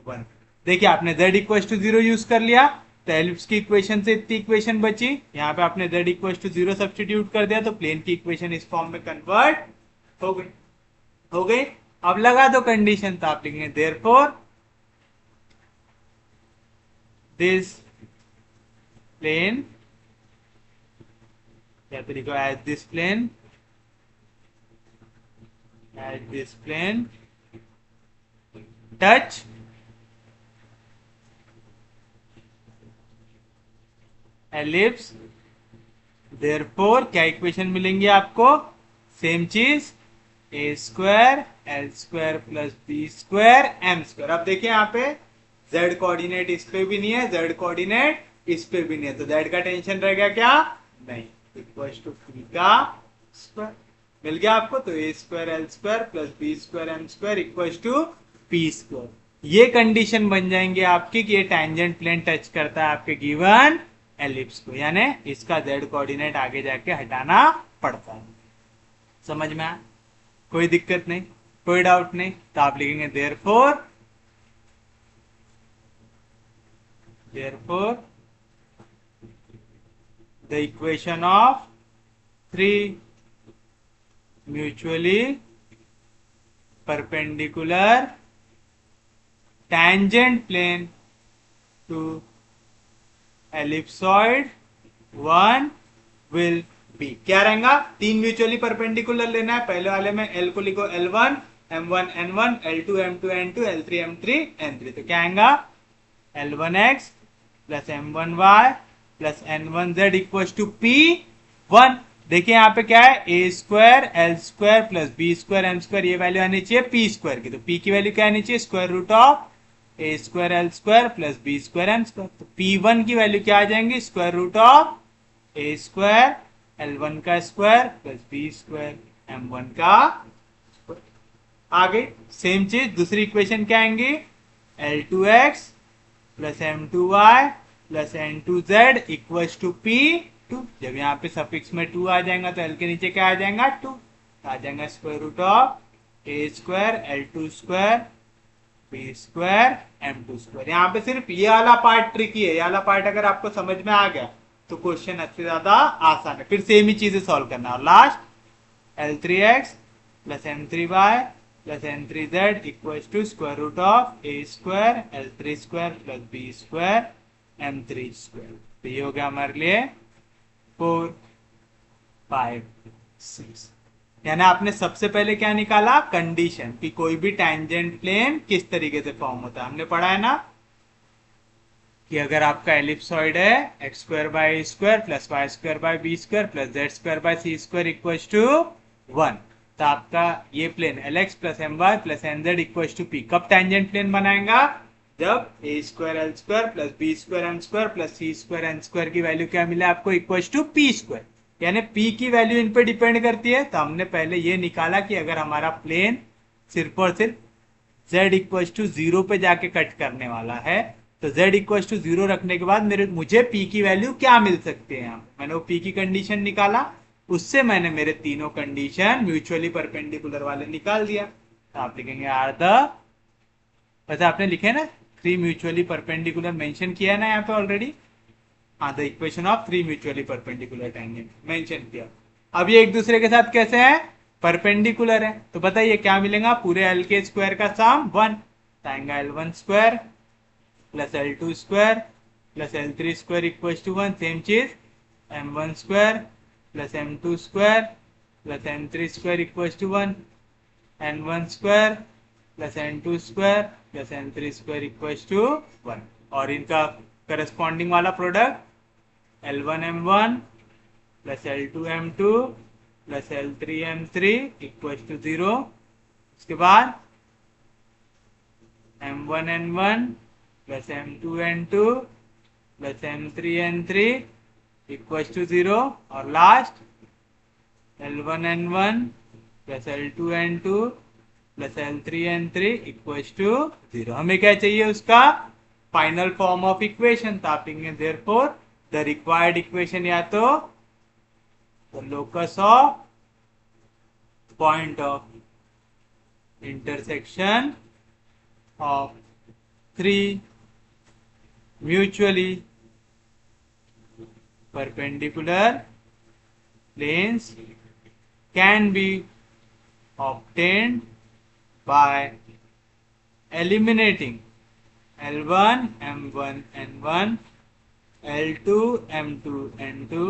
[SPEAKER 1] 1। देखिए आपने z इक्वल टू 0 यूज कर लिया, तो एलिप्स की इक्वेशन से इतनी इक्वेशन बची, यहाँ पे आपने z इक्वल टू 0 सब्सटीट्यूट कर दिया, तो प्लेन की इक्वेशन इस फॉर्म में कन्वर्ट हो गई। अब लगा दो कंडीशन, तो आप लिखेंगे देयरफॉर दिस प्लेन, या तो लिखो as this plane touch ellipse, therefore क्या इक्वेशन मिलेंगी आपको, सेम चीज, a square l square plus B square m square. अब देखिए यहाँ पे z कोऑर्डिनेट इस पे भी नहीं है, z कोऑर्डिनेट इस पे भी नहीं है, तो z का टेंशन रह गया क्या, नहीं, इक्वल टू पी का स्क्वायर मिल गया आपको, तो a square l square plus B square m square equal to p square. ये कंडीशन बन जाएंगे आपकी कि ये टैंजेंट प्लेन टच करता है आपके गिवन एलिप्स को, यानी इसका z कोऑर्डिनेट आगे जाके हटाना पड़ता है। समझ में आया, कोई दिक्कत नहीं, कोई डाउट नहीं, तो आप लिखेंगे therefore the equation of 3 mutually perpendicular tangent plane to ellipsoid 1 will be, क्या रहेगा, 3 म्यूचुअली परपेंडिकुलर लेना है, पहले वाले में L को लिखो L1 M1 N1 L2 M2 N2 L3 M3 N3, तो क्या आएगा, L1x plus M1y plus N1z equal to P1। देखिए यहाँ पे क्या है, ए square l square plus B square m square, ये वैल्यू आनी चाहिए पी स्क्वायर की, तो पी की वैल्यू क्या आनी चाहिए, square root of A square l square plus B square m square, तो P1 की वैल्यू क्या आ जाएंगी, square root of A square L1 का square plus B square M1 का स्क्वायर। आ गई सेम चीज, दूसरी इक्वेशन क्या आएंगी, L2x plus M2y plus N2z equal to P2। जब यहाँ पे सफिक्स में 2 आ जाएगा तो L के नीचे क्या आ जाएगा, 2 आ जाएगा, square root of A square L2 square b square M2 square. यहाँ पे सिर्फ ये वाला पार्ट ट्रिकी है, ये वाला पार्ट अगर आपको समझ में आ गया तो क्वेश्चन अच्छे ज्यादा आसान है, फिर सेम ही चीजें सॉल्व करना। और last L3x plus M3y plus N3z equal to square root of A square L3 square plus B square M3 square. तो ये हो गया हमारे लिए 4 5 6। यानी आपने सबसे पहले क्या निकाला, कंडीशन, कि कोई भी टैंजेंट प्लेन किस तरीके से फॉर्म होता है। हमने पढ़ा है ना कि अगर आपका एलिप्सॉइड है x square by square plus Y square by b square plus Z square by c square equal to 1, तो आपका ये plane L x plus M Y plus N Z equal to p कब tangent plane बनाएगा, जब a square l square plus B square m square plus C square n square की value क्या मिले आपको, इक्वल टू पी स्क्वायर। यानी p की value in पे डिपेंड करती है। तो हमने पहले ये निकाला कि अगर हमारा प्लेन सिर्फ और सिर्फ z इक्वल टू 0 पे जाके कट करने वाला है, तो z इक्वल टू 0 रखने के बाद मुझे p की वैल्यू क्या मिल सकती है। मैंने वो p की कंडीशन निकाला, उससे मैंने मेरे तीनों कंडीशन म्यूचुअली परपेंडिकुलर वाले निकाल दिया। तो आप लिखेंगे आर द, वैसे आपने लिखे ना 3 म्यूचुअली परपेंडिकुलर मेंशन किया है ना यहाँ पे ऑलरेडी, हाँ, the equation of 3 mutually perpendicular tangent mention किया। अब ये एक दूसरे के साथ कैसे है, परपेंडिकुलर है, तो बताइए क्या मिलेगा, पूरे एल के स्क्वायर का सम 1, आएगा L1 square plus L2 square plus L3 square equal to 1। Same चीज M1 square plus M2 square plus M3 square equal to 1, N1 square plus N2 square plus N3 square equal to 1। और इनका corresponding वाला product L1 M1 plus L2 M2 plus L3 M3 equal to 0। उसके बाद M1 N1 plus M2 N2 plus M3 N3 equal to 0। और last L1 N1 plus L2N2 plus L3N3 equals to 0। हमें क्या चाहिए उसका final form of equation. तो आप लिखेंगे देयरफॉर द रिक्वायर्ड इक्वेशन या तो the locus of point of intersection of three mutually perpendicular planes can be obtained by eliminating L1 M1 N1 L2 M2 N2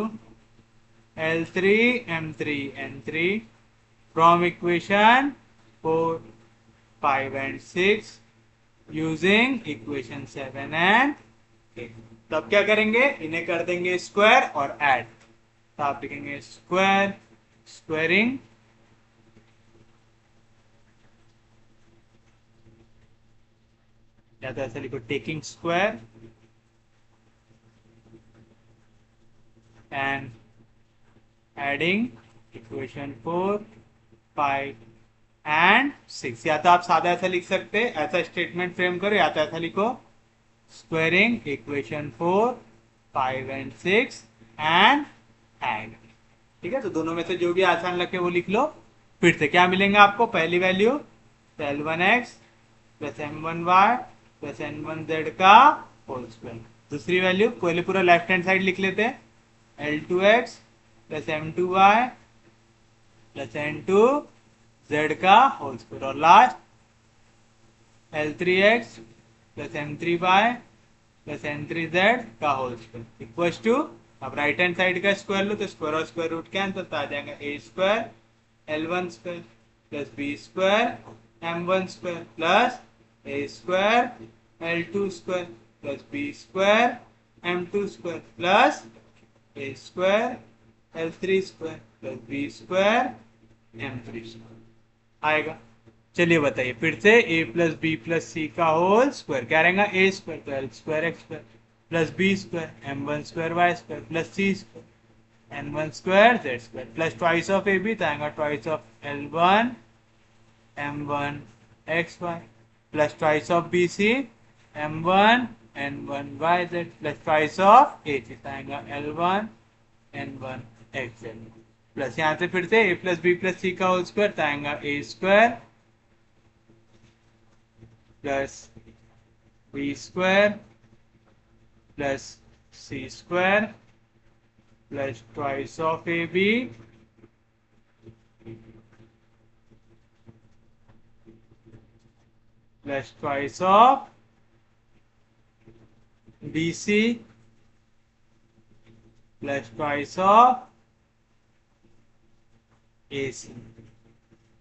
[SPEAKER 1] L3 M3 N3 from equation 4, 5 and 6 using equation 7 and 8। तब क्या करेंगे, इन्हें कर देंगे square और add. तो आप लिखेंगे स्क्वायर, स्क्वायरिंग या तो ऐसे लिखो taking square and adding equation 4, 5 and 6। या तो आप सादा ऐसा लिख सकते हैं, ऐसा स्टेटमेंट फ्रेम करो, या तो ऐसा लिखो squaring equation 4, 5 and 6 and add. ठीक है, तो दोनों में से जो भी आसान लगे वो लिख लो। फिर से क्या मिलेंगे आपको, पहली value L1x plus M1y plus N1z का होल स्क्वायर। दूसरी वैल्यू पहले पूरा लेफ्ट हैंड साइड लिख लेते हैं, L2x plus M2y plus N2z का होल स्क्वायर। और last L3x plus M3y plus N3z का होल स्क्वायर इक्वल्स टू, अब राइट हैंड साइड का स्क्वायर लो तो स्क्वायर और स्क्वायर रूट कैंसिल, तो आ जाएगा a square L1 square plus b square M1 square plus a square L2 square plus b square M2 square plus a square L3 square plus b square M3 square आएगा। चलिए बताइए फिर से a plus B plus सी का whole square क्या रहेगा, a square तो l square x square plus B square M1 square Y square plus C square N1 square z square plus twice of A b तो आएगा twice of L1 M1 x y plus twice of B c M1 N1 y z plus twice of ए सी आएगा L1 N1 x Z plus यहाँ से फिर से a plus B plus सी का whole square तो आएगा a square plus B square plus C square plus twice of A B plus twice of B C plus twice of A c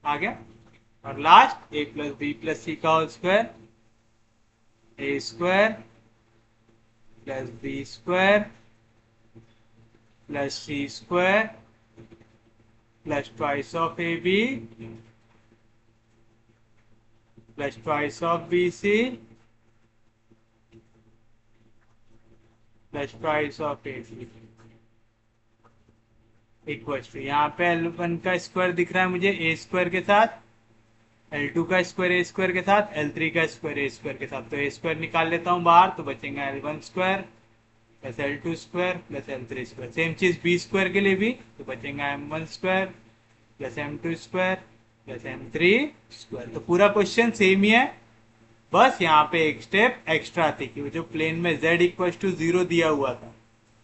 [SPEAKER 1] आ गया। और last a plus B plus सी का whole square a square plus B square plus C square plus twice of A B plus twice of B C plus twice of A C equal to, यहाँ पे L1 का square दिख रहा है मुझे a square के साथ, L2 का स्क्वायर a स्क्वायर के साथ, L3 का स्क्वायर a स्क्वायर के साथ, तो a स्क्वायर निकाल लेता हूँ बाहर तो बचेगा L1 square plus L2 square plus L3 square. Same चीज b स्क्वायर के लिए भी, तो बचेगा M1 square plus M2 square plus M3 square. तो पूरा क्वेश्चन सेम ही है, बस यहाँ पे एक स्टेप एक्स्ट्रा थी कि जो प्लेन में z इक्वल टू 0 दिया हुआ था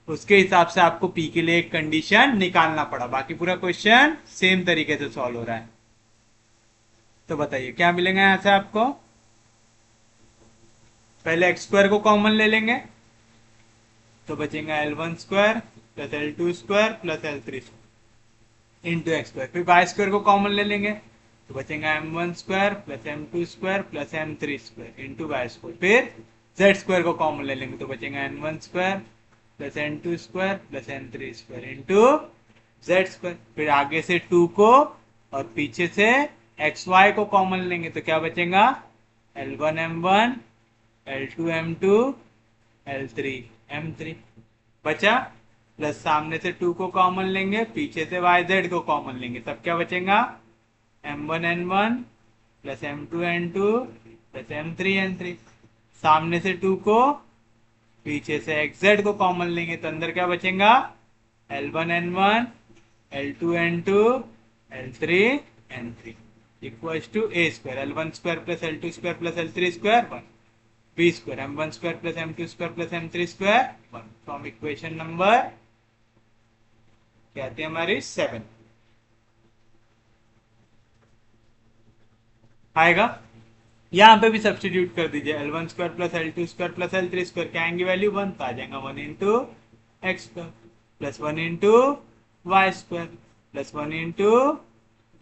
[SPEAKER 1] उसके हिसाब से आपको p के लिए एक कंडीशन निकालना पड़ा, बाकी पूरा क्वेश्चन सेम तरीके से सॉल्व हो रहा है। तो बताइए क्या मिलेगा यहां से आपको, पहले एक्स स्क्वायर को कॉमन ले लेंगे तो बचेगा L1 square plus L2 square plus L3 square into x square. फिर वाई स्क्वायर को कॉमन ले लेंगे तो बचेगा M1 square plus M2 square plus M3 square into Y square. फिर जेड स्क्वायर को कॉमन ले लेंगे तो बचेगा N1 square plus N2 square plus N3 square into Z square. फिर आगे से 2 को और पीछे से एक्स वाई को कॉमन लेंगे तो क्या बचेगा L1 M1 L2 M2 L3 M3 बचा, प्लस सामने से 2 को कॉमन लेंगे पीछे से YZ को कॉमन लेंगे तब क्या बचेगा m1n1 plus m2n2 plus m3n3। सामने से 2 को, पीछे से xz को कॉमन लेंगे तो अंदर क्या बचेगा, l1n1 l2n2 l3n3 equals to a square l1 square plus l2 square plus l3 square 1 b square m1 square plus m2 square plus m3 square 1 from equation number क्या आती है हमारी 7 आएगा। यहाँ पे भी सब्सटीट्यूट कर दीजिए l1 square plus l2 square plus l3 square क्या आएंगे वैल्यू 1 तो आ जाएगा 1 into x square plus 1 into Y square plus 1 into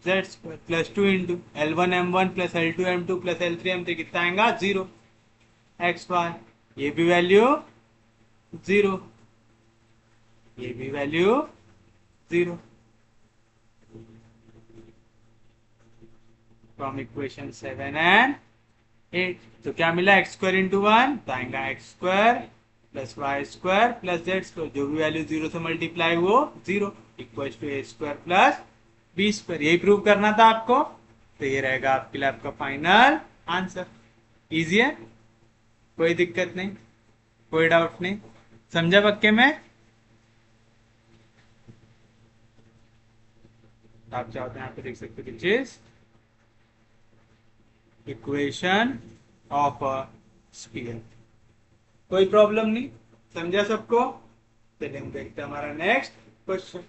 [SPEAKER 1] Z square plus 2 into l1m1 plus l2m2 plus l3m3 कितना आएगा 0 एक्स वाई, ये भी वैल्यू 0, ये भी वैल्यू 0 फ्रॉम इक्वेशन 7 एंड 8। तो क्या मिला एक्स स्क्वायर इंटू 1 तो आएगा x square plus Y square plus Z square, जो भी वैल्यू 0 से मल्टीप्लाई वो 0 equal to A square plus B square. यही प्रूव करना था आपको, तो ये रहेगा आपके लिए आपका फाइनल आंसर। इजी है, कोई दिक्कत नहीं, कोई डाउट नहीं, समझा पक्के में। आप चाहो तो यहाँ पे देख सकते हो चीज इक्वेशन ऑफ अ स्फीयर, कोई प्रॉब्लम नहीं, समझा सबको। चलिए हम देखते हैं हमारा नेक्स्ट क्वेश्चन।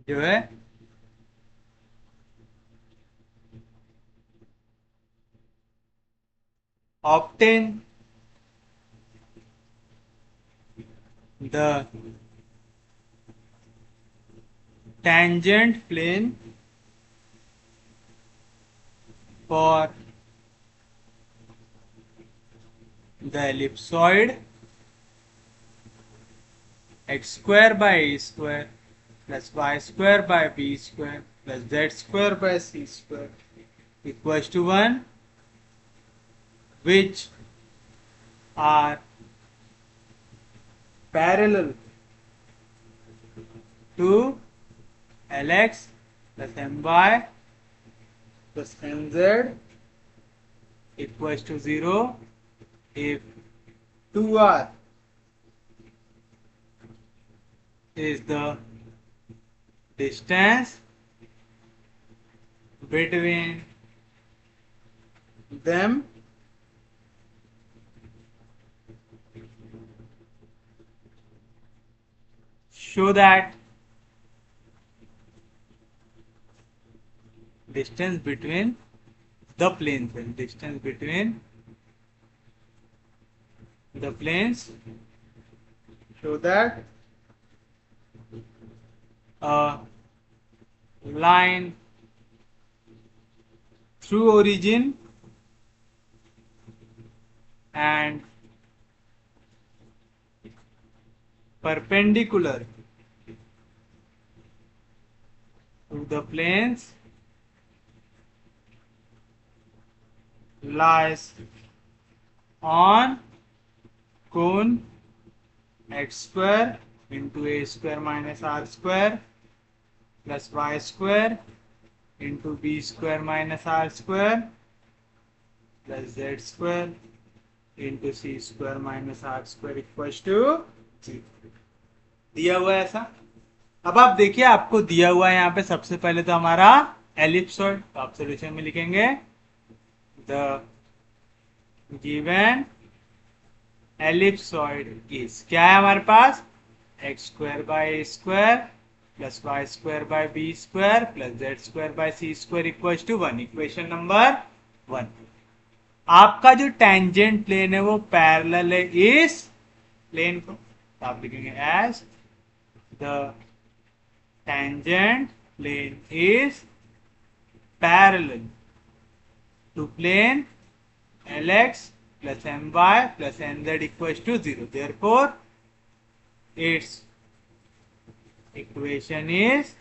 [SPEAKER 1] जो है obtain the tangent plane for the ellipsoid x square by a square plus y square by b square plus z square by c square equals to 1, which are parallel to lx plus my plus nz equals to 0 if 2r is the distance between them show that distance between the planes, distance between the planes show that a line through origin and perpendicular to the planes lies on cone x square into a square minus r square plus y square into b square minus r square plus z square into c square minus r square equals to 0। दिया हुआ है ऐसा। अब आप देखिए आपको दिया हुआ है यहाँ पे सबसे पहले तो हमारा एलिप्सॉइड, तो आप सोल्यूशन में लिखेंगे द गिवन एलिप्सॉइड इज, क्या है हमारे पास x square by A square plus Y square by B square plus Z square by C square equals to 1, equation number 1। आपका जो टेंजेंट प्लेन है वो पैरेलल है इस प्लेन को, तो आप लिखेंगे as the tangent plane is parallel to plane lx plus my plus nz equals to 0, therefore its equation is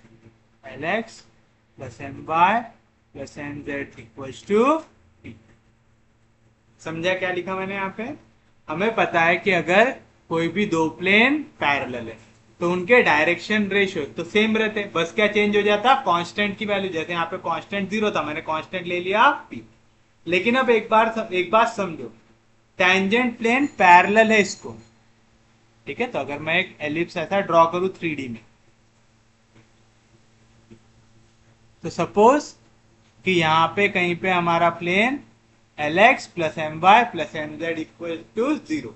[SPEAKER 1] lx plus my plus nz equals to t। समझा क्या लिखा मैंने यहाँ पे, हमें पता है कि अगर कोई भी दो प्लेन पैरेलल है तो उनके डायरेक्शन रेशियो तो सेम रहते हैं, बस क्या चेंज हो जाता, कांस्टेंट की वैल्यू। जैसे यहाँ पे कांस्टेंट 0 था, मैंने कांस्टेंट ले लिया p। लेकिन अब एक बात समझो, टेंजेंट प्लेन पैरेलल है इसको, ठीक है। तो अगर मैं एक एलिप्स ऐसा ड्रॉ करूं 3D में, तो सपोज कि यहाँ पे कहीं पे हमारा plane Lx plus M Y plus m z equal to 0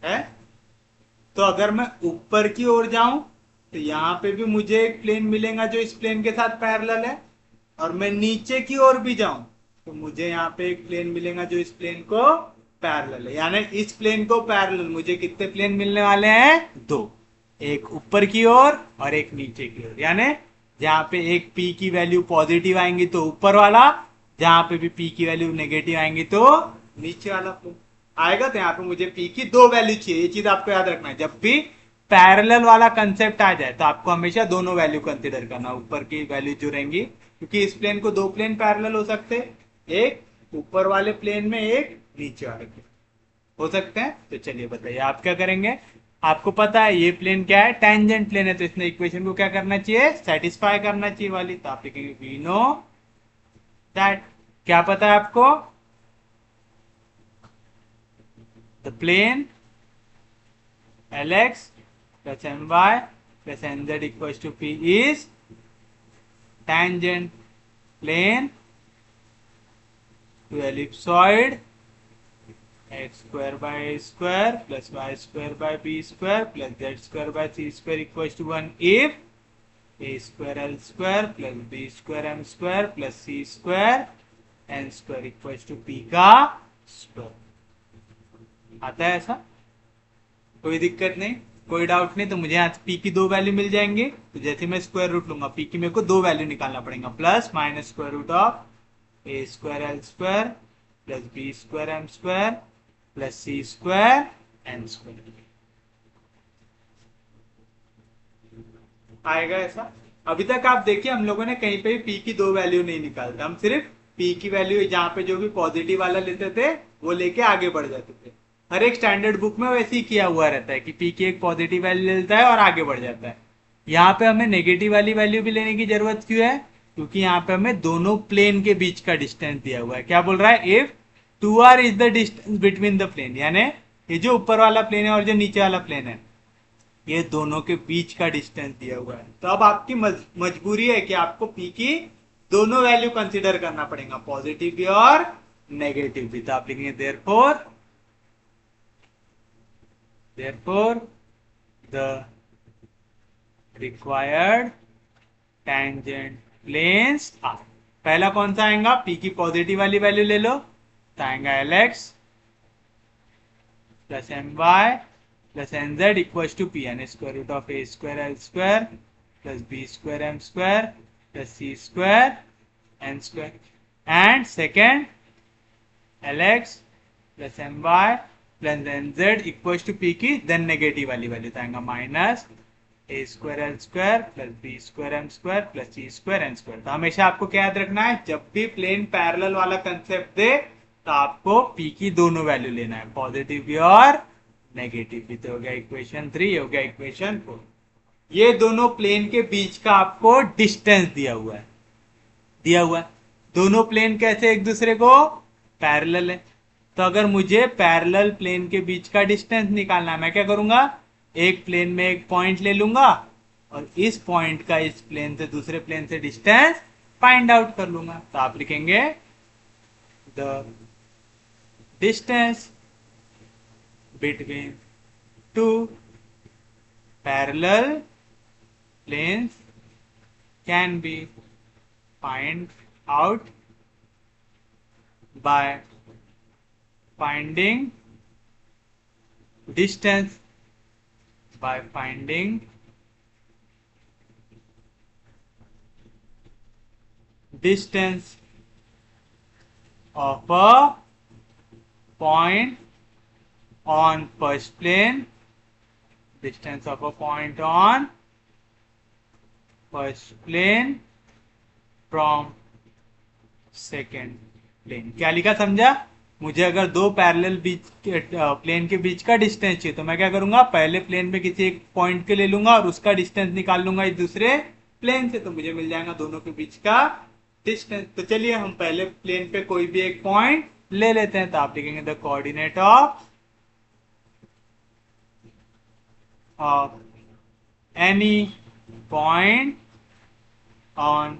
[SPEAKER 1] है। तो अगर मैं ऊपर की ओर जाऊं तो यहाँ पे भी मुझे एक प्लेन मिलेगा जो इस प्लेन के साथ पैरेलल है, और मैं नीचे की ओर भी जाऊं तो मुझे यहाँ पे एक प्लेन मिलेगा जो इस प्लेन को पैरेलल है। यानी इस प्लेन को पैरेलल मुझे कितने प्लेन मिलने वाले हैं, दो, एक ऊपर की ओर और एक नीचे की ओर। यानी जहां पे एक p की वैल्यू पॉजिटिव आएंगी तो ऊपर वाला, जहां पे भी p की वैल्यू नेगेटिव आएंगी तो नीचे वाला प्लेन आएगा। तो यहाँ पे मुझे p की दो वैल्यू चाहिए, ये चीज आपको याद रखना है। जब भी पैरेलल वाला कंसेप्ट आ जाए तो आपको हमेशा दोनों वैल्यू कंसिडर करना, ऊपर की वैल्यू जो रहेंगी, क्योंकि इस प्लेन को दो प्लेन पैरेलल हो सकते हैं, एक ऊपर वाले प्लेन में, एक नीचे वाले प्लेन हो सकते हैं। तो चलिए बताइए आप क्या करेंगे। आपको पता है ये प्लेन क्या है, टेंजेंट प्लेन है, तो इसने इक्वेशन को क्या करना चाहिए, सेटिस्फाई करना चाहिए वाली। तो आप लिखेंगे वी नो दैट, क्या पता है आपको, the plane Lx plus My plus Nz equals to P is tangent plane to ellipsoid x square by a square plus y square by b square plus z square by c square equals to 1 if a square l square plus b square m square plus c square n square equals to p का square. आता है ऐसा, कोई दिक्कत नहीं, कोई doubt नहीं। तो मुझे यहाँ पी की दो वैल्यू मिल जाएंगे, तो जैसे मैं स्क्वायर रूट लूंगा पी की मेरे को दो वैल्यू निकालना पड़ेगा, plus minus square root of A square l square plus B square m square plus C square n square आएगा ऐसा। अभी तक आप देखिए हम लोगों ने कहीं पे भी पी की दो वैल्यू नहीं निकालते, हम सिर्फ पी की वैल्यू जहां पे जो भी पॉजिटिव वाला लेते थे वो लेके आगे बढ़ जाते थे। हर एक स्टैंडर्ड बुक में वैसे ही किया हुआ रहता है कि पी की एक पॉजिटिव वैल्यू लेता है और आगे बढ़ जाता है। यहाँ पे हमें नेगेटिव वाली वैल्यू भी लेने की जरूरत क्यों है, क्योंकि यहाँ पे हमें दोनों प्लेन के बीच का डिस्टेंस दिया हुआ है। क्या बोल रहा है, if 2r is the distance between the plane, यानी ये जो ऊपर वाला प्लेन है और जो नीचे वाला प्लेन है, ये दोनों के बीच का डिस्टेंस दिया हुआ है। तो अब आपकी मजबूरी है कि आपको पी की दोनों वैल्यू कंसीडर करना पड़ेगा, पॉजिटिव भी और नेगेटिव भी। तो आप लिखेंगे therefore the required tangent planes are, पहला कौन सा आएगा, p की पॉजिटिव वाली वैल्यू ले लो, तो आएगा Lx plus M Y plus N Z equal to p यानी square root of A square l square plus B square m square plus C square n square. And second Lx plus M Y plus N Z equal to p की then negative वाली value तो आएगा minus a square l square plus B square m square plus C square n square. तो हमेशा आपको क्या याद रखना है, जब भी प्लेन पैरेलल वाला कंसेप्ट दे तो आपको p की दोनों वैल्यू लेना है, पॉजिटिव भी और नेगेटिव भी। तो हो गया इक्वेशन 3, हो गया इक्वेशन 4। ये दोनों प्लेन के बीच का आपको डिस्टेंस दिया हुआ है, दोनों प्लेन कैसे एक दूसरे को पैरेलल है। तो अगर मुझे पैरेलल प्लेन के बीच का डिस्टेंस निकालना है, मैं क्या करूंगा, एक प्लेन में एक पॉइंट ले लूंगा और इस पॉइंट का इस प्लेन से दूसरे प्लेन से डिस्टेंस फाइंड आउट कर लूंगा। तो आप लिखेंगे the distance between two parallel planes can be find out by finding distance by finding distance of a point on first plane, distance of a point on first plane from second plane। क्या लिखा समझा, मुझे अगर दो parallel बीच के plane के बीच का distance चाहिए तो मैं क्या करूंगा, पहले प्लेन में किसी एक पॉइंट के ले लूंगा और उसका डिस्टेंस निकाल लूंगा इस दूसरे प्लेन से, तो मुझे मिल जाएगा दोनों के बीच का डिस्टेंस। तो चलिए हम पहले प्लेन पे कोई भी एक पॉइंट ले लेते हैं। तो आप लिखेंगे the coordinate of any point on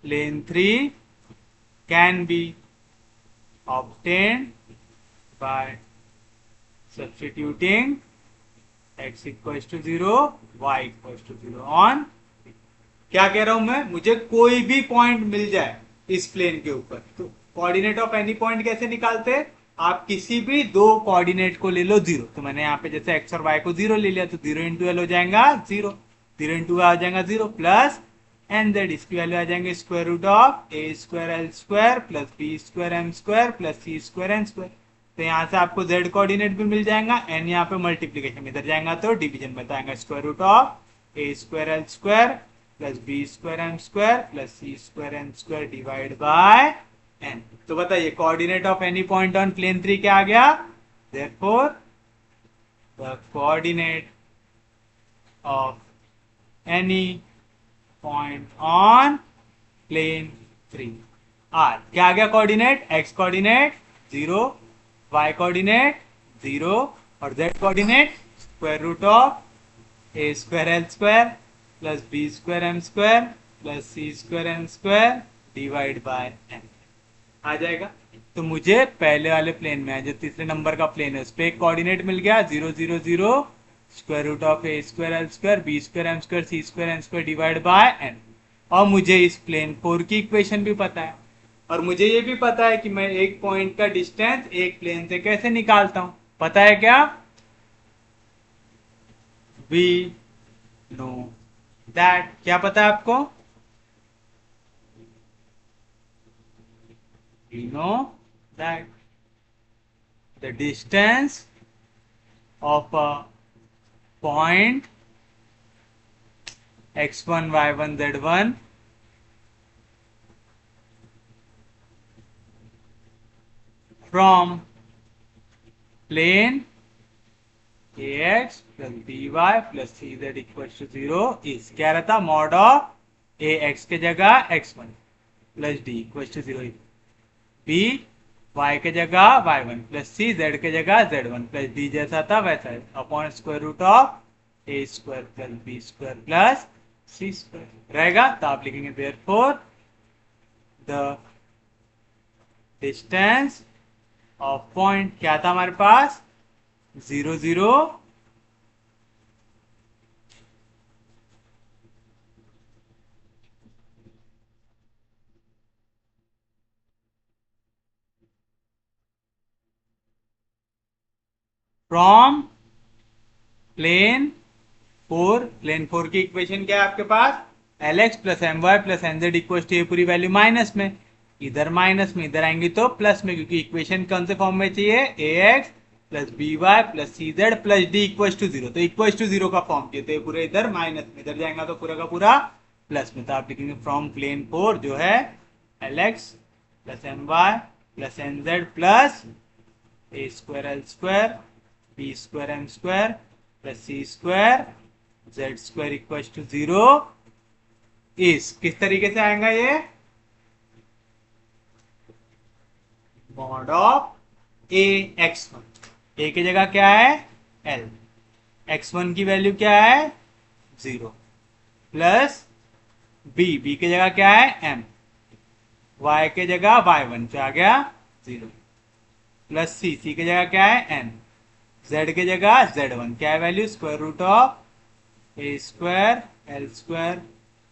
[SPEAKER 1] plane 3 can be obtained by substituting x equals to 0, y equals to 0 on, क्या कह रहा हूं मैं, मुझे कोई भी पॉइंट मिल जाए इस प्लेन के ऊपर। तो कोऑर्डिनेट ऑफ एनी पॉइंट कैसे निकालते हैं, आप किसी भी दो कोऑर्डिनेट को ले लो जीरो। तो मैंने यहाँ पे जैसे x और y को जीरो ले लिया, तो जीरो इंटू एल हो जाएगा जीरो, जीरो इंटू आ जाएगा जीरो, प्लस एन जेड, इसकी वैल्यू आ जाएंगे square root of A square l square plus B square m square plus C square n square. तो यहाँ से आपको z कोऑर्डिनेट भी मिल जाएगा, एन यहाँ पे मल्टीप्लीकेशन इधर जाएगा तो डिवीजन में आएगा square root of A square l square plus B square m square plus C square n square divide by n. तो बताइए coordinate of any point on plane 3 क्या आ गया, therefore the coordinate of any point on plane 3 are, क्या आ गया coordinate, x coordinate 0, y coordinate 0 और z coordinate square root of A square l square plus B square m square plus C square n square divide by n आ जाएगा। तो मुझे पहले वाले प्लेन में जो तीसरे नंबर का प्लेन है उस पर एक कोऑर्डिनेट मिल गया 0 0 0 square root of A square l square b square m square c square n square divide by n. और मुझे इस प्लेन 4 की इक्वेशन भी पता है, और मुझे ये भी पता है कि मैं एक पॉइंट का डिस्टेंस एक प्लेन से कैसे निकालता हूं, पता है क्या, वी नो दैट, क्या पता है आपको, we know that the distance of a point x1 y1 z1 from plane ax plus by plus cz equals to 0 is, क्या रहता, मॉड ऑफ ax के जगह x1 plus d equals to 0, b y के जगह y1 plus c z के जगह z1 plus d जैसा था वैसा है upon square root of a square plus b square plus c square रहेगा। तो आप लिखेंगे therefore the distance of point, क्या था हमारे पास 0 0 फ्रॉम प्लेन 4 की इक्वेशन क्या है आपके पास, l x plus M Y plus N Z equal to, ये पूरी वैल्यू माइनस में, इधर माइनस में इधर आएंगी तो प्लस में, क्योंकि इक्वेशन कौन से फॉर्म में चाहिए, a x plus B y plus C z plus d equal to 0, तो इक्वल टू 0 का फॉर्म चाहिए, तो ये पूरा इधर माइनस में, इधर जाएगा तो पूरा का पूरा प्लस में। तो आप लिखेंगे फ्रॉम प्लेन 4 जो है L x plus M Y plus N z plus a square l square b square m square plus C square z square equal to 0 इस, किस तरीके से आएगा ये, मॉड ऑफ ए x1, ए की जगह क्या है l, x1 की वैल्यू क्या है 0 प्लस बी की जगह क्या है m, y की जगह y1 जो आ गया 0 प्लस सी की जगह क्या है n, z की जगह z1 क्या है value square root of A square l square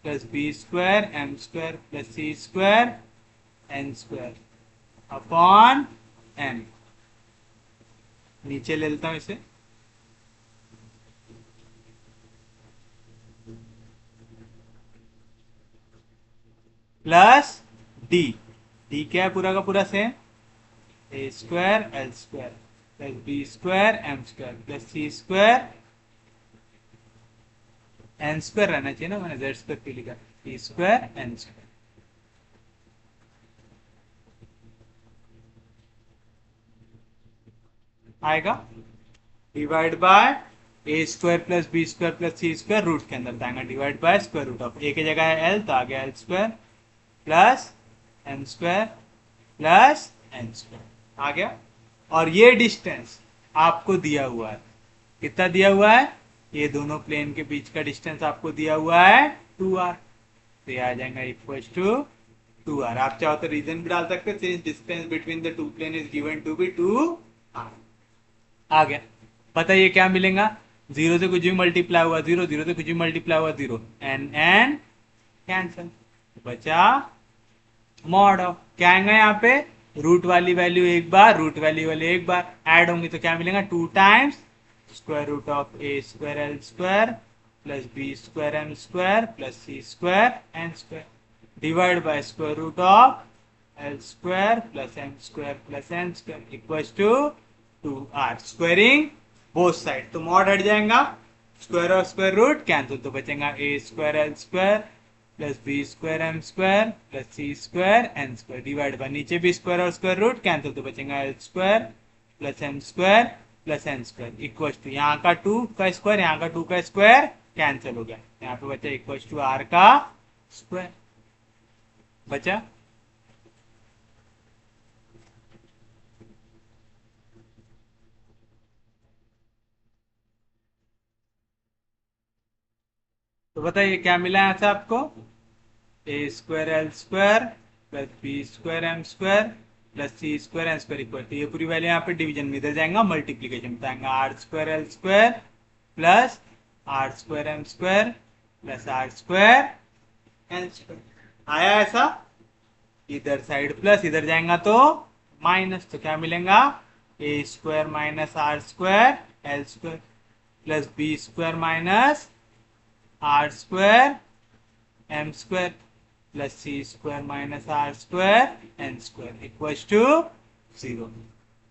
[SPEAKER 1] plus B square m square plus C square n square upon n. नीचे ले लेता हूं इसे, प्लस डी, डी क्या है पूरा का पूरा same, a square l square plus B square m square plus C square n square रहना चाहिए ना, मैंने जेड स्क्वायर क्यों लिखा, टी स्क्वायर एन स्क्वायर। आएगा, divide by A square plus B square plus C square root के अंदर आएगा, divide by square root of a की जगह है एल तो आ गया l square plus M square plus N square आ गया। और ये डिस्टेंस आपको दिया हुआ है, कितना दिया हुआ है, ये दोनों प्लेन के बीच का डिस्टेंस आपको दिया हुआ है 2r, तो ये आ जाएगा इक्वल टू 2r। आप चाहो तो रीजन भी डाल सकते हैं, distance between the two plane is given to be 2r। आ गया, पता ये क्या मिलेगा, जीरो से कुछ भी मल्टीप्लाई हुआ जीरो, जीरो से कुछ भी मल्टीप्लाई हुआ जीरो, एन एन कैंसल, बचा मॉड ऑफ, क्या आएगा यहाँ पे, रूट वाली वैल्यू एक बार, रूट वाली एक बार ऐड होंगी तो क्या मिलेगा, 2 times square root of A square l square plus B square m square plus C square n square divide by square root of l square plus M square plus N square equal to 2r, squaring both side, तो mod हट जाएगा, square और square root cancel, तो बचेगा a square l square plus B square m square plus C square n square divide by नीचे भी square और square root cancel, तो बचेगा l square plus M square plus N square equal to यहाँ का 2 का स्क्वायर, यहाँ का 2 का स्क्वायर कैंसिल हो गया, यहाँ पे बचा इक्वल टू आर का स्क्वायर बचा। तो बताइए क्या मिला यहाँ से आपको, a square l square plus B square m square plus C square n square equal to, ये पूरी वैल्यू यहाँ पे डिवीजन में, इधर जाएगा मल्टीप्लीकेशन में आएगा r square l square plus r square m square plus r square n square, आया ऐसा, इधर साइड प्लस इधर जाएगा तो माइनस, तो क्या मिलेगा, a square minus r square l square plus B square minus r square m square plus C square minus r square n square equal to 0।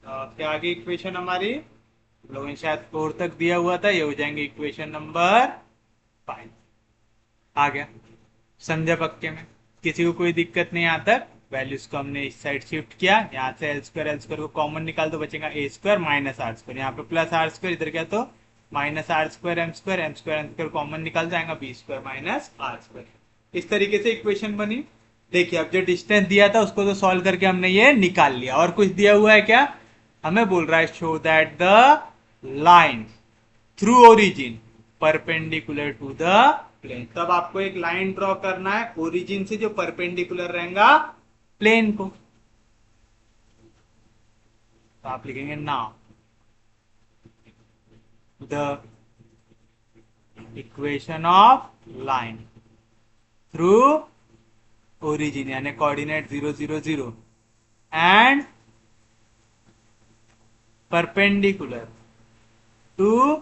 [SPEAKER 1] क्या आगे इक्वेशन हमारी, लोगों ने शायद 4 तक दिया हुआ था, ये हो जाएंगे इक्वेशन नंबर 5। आ गया, समझा पक्के में, किसी को कोई दिक्कत नहीं यहाँ तक, वैल्यूज को हमने इस साइड शिफ्ट किया, यहाँ से एल स्क्वायर को कॉमन निकाल दो, बचेगा a square minus r square, यहाँ पे प्लस आर स्क्वायर इधर क्या तो minus r square m square m square common निकाल जाएगा b square minus r square, इस तरीके से इक्वेशन बनी। देखिए अब जो डिस्टेंस दिया था उसको तो सॉल्व करके हमने ये निकाल लिया, और कुछ दिया हुआ है क्या, हमें बोल रहा है show that the line through origin perpendicular to the plane, तब आपको एक लाइन ड्रॉ करना है ओरिजिन से जो परपेंडिकुलर रहेगा प्लेन को, तो आप लिखेंगे now the equation of line through origin यानी coordinate 0 0 0 and perpendicular to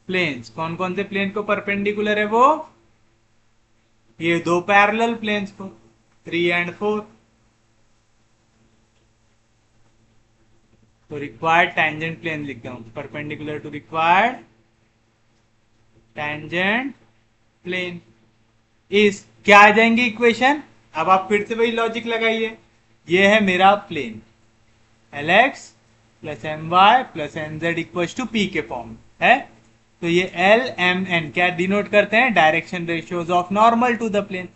[SPEAKER 1] planes, कौन कौन से प्लेन को परपेंडिकुलर है वो, ये दो पैरेलल प्लेन्स को 3 एंड 4, तो रिक्वायर्ड टेंजेंट प्लेन लिखता हूं, perpendicular to required tangent plane इस, क्या आ जाएंगे इक्वेशन, अब आप फिर से वही लॉजिक लगाइए, ये है मेरा plane L x plus M Y plus N Z equal to p के फॉर्म है, तो ये एल एम एन क्या डिनोट करते हैं, direction ratios of normal to the plane.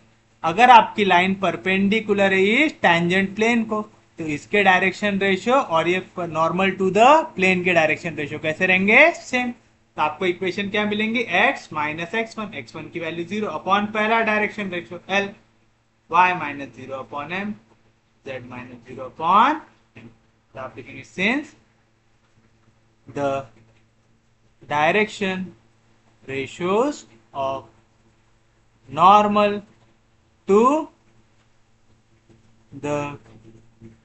[SPEAKER 1] अगर आपकी लाइन परपेंडिकुलर है इस टेंजेंट प्लेन को, तो इसके डायरेक्शन रेशियो और ये नॉर्मल टू द प्लेन के डायरेक्शन रेशियो कैसे रहेंगे, सेम। तो आपको इक्वेशन क्या मिलेंगी, x माइनस x1 की वैल्यू 0 अपॉन पहला direction ratio l, y minus 0 upon m, z minus 0 upon m, तो आप लिखेंगे since the direction ratios of normal to the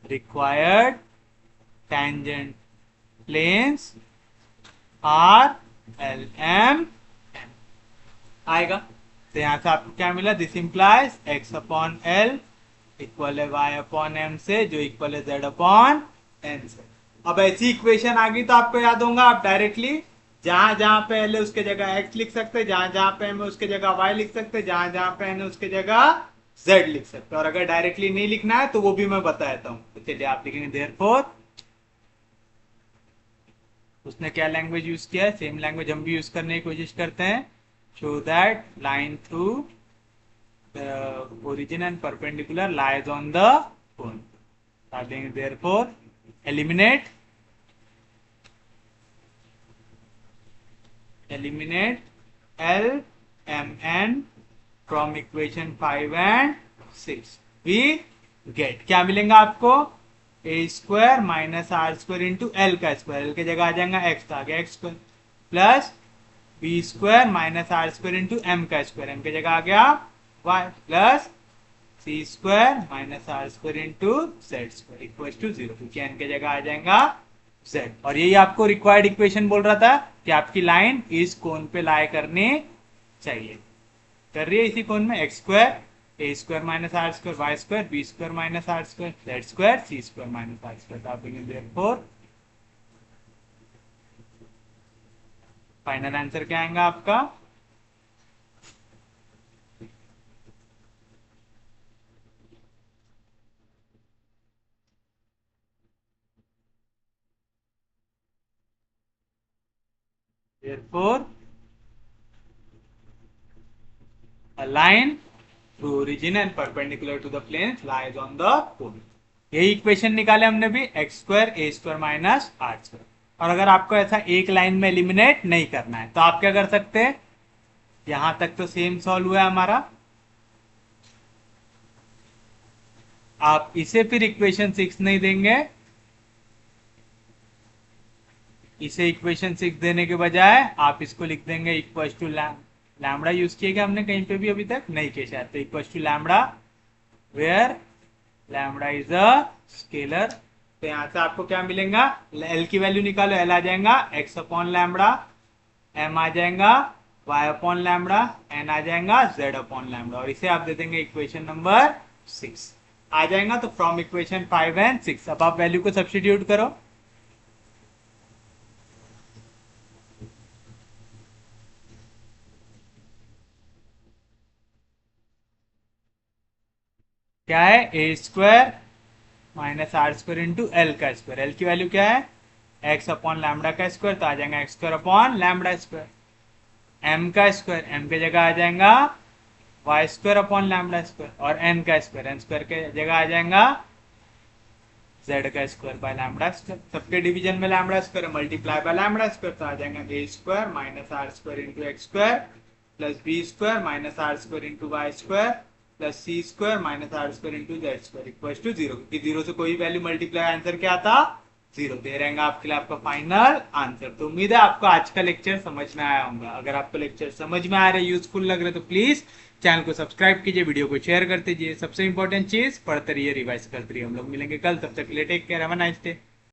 [SPEAKER 1] required tangent planes are L M N आएगा, तो यहां से आपको क्या मिला, this implies x upon L equal है y अपॉन m से, जो इक्वल है z अपॉन n से। अब ऐसी इक्वेशन आ गई तो आपको याद होगा, आप डायरेक्टली जहां जहां पे एल है उसके जगह x लिख सकते हैं, जहां जहां पे m है उसके जगह y लिख सकते हैं, जहां जहां पे n है उसके जगह z लिख सकते हैं, और अगर डायरेक्टली नहीं लिखना है तो वो भी मैं बता देता हूं। तो चलिए आप लिखेंगे देयरफॉर उसने क्या लैंग्वेज यूज किया है, सेम लैंग्वेज हम भी यूज करने की कोशिश करते हैं। Show that line through origin and perpendicular lies on the cone. Therefore, eliminate L, M, N from equation 5 and 6. We get क्या मिलेगा आपको, a square minus r square into l का स्क्वायर, एल की जगह आ जाएगा एक्स, तो आ गया x square, plus B square minus r square into m का स्क्वायर, एम की जगह आ गया y, plus C square minus r square into Z square equal to 0, क्योंकि एन की जगह आ जाएगा z। और यही आपको रिक्वायर्ड इक्वेशन बोल रहा था कि आपकी लाइन इस कोन पे लाई करनी चाहिए। कर रही है इसी कोन में, एक्स स्क्वायर ए square minus r square Y square b square minus r square z square c square minus r square. Therefore final answer क्या आएगा आपका, therefore a line through origin and perpendicular to the planes lies on the cone। यही equation निकाले हमने भी, x square ए square minus r square. और अगर आपको ऐसा एक लाइन में एलिमिनेट नहीं करना है तो आप क्या कर सकते हैं, यहां तक तो सेम सॉल्व हुआ है हमारा, आप इसे फिर इक्वेशन 6 नहीं देंगे, इसे इक्वेशन 6 देने के बजाय आप इसको लिख देंगे इक्वल टू लैम्बडा, यूज किया हमने कहीं पे भी अभी तक नहीं किया शायद, तो equal to lambda where lambda is a scalar. तो यहां से आपको क्या मिलेगा, एल की वैल्यू निकालो, एल आ जाएगा एक्स अपॉन लैम्बडा, एम आ जाएगा वाई अपॉन लैम्बडा, एन आ जाएगा जेड अपॉन लैम्बडा, और इसे आप दे देंगे इक्वेशन नंबर 6 आ जाएगा। तो फ्रॉम इक्वेशन 5 एंड 6 अब आप वैल्यू को सब्स्टिट्यूट करो, क्या है, ए square minus r square into l का स्क्वायर, एल की वैल्यू क्या है एक्स अपॉन लैम्बडा का स्क्वायर, तो आ जाएगा x square upon lambda square, m का स्क्वायर, एम की जगह आ जाएगा y square upon lambda square, और एन का स्क्वायर, एन स्क्वायर के जगह आ जाएगा जेड का स्क्वायर बाय लैम्बडा स्क्वायर। सबके डिवीजन में lambda square multiply by lambda square, तो आ जाएगा a square minus r square into x square plus B square minus r square into Y square plus C square minus r square into Z square equal to 0, क्योंकि 0 से कोई value multiply answer क्या आता 0 दे रहेगा आपके लिए आपका final answer. तो उम्मीद है आपको आज का लेक्चर समझ में आया होगा। अगर आपको लेक्चर समझ में आ रहे, यूजफुल लग रहे तो प्लीज चैनल को सब्सक्राइब कीजिए, वीडियो को शेयर कर दीजिए। सबसे इंपॉर्टेंट चीज, पढ़ते रहिए, रिवाइज करते रहिए। हम लोग मिलेंगे कल, तब तक के लिए take care, have a nice day.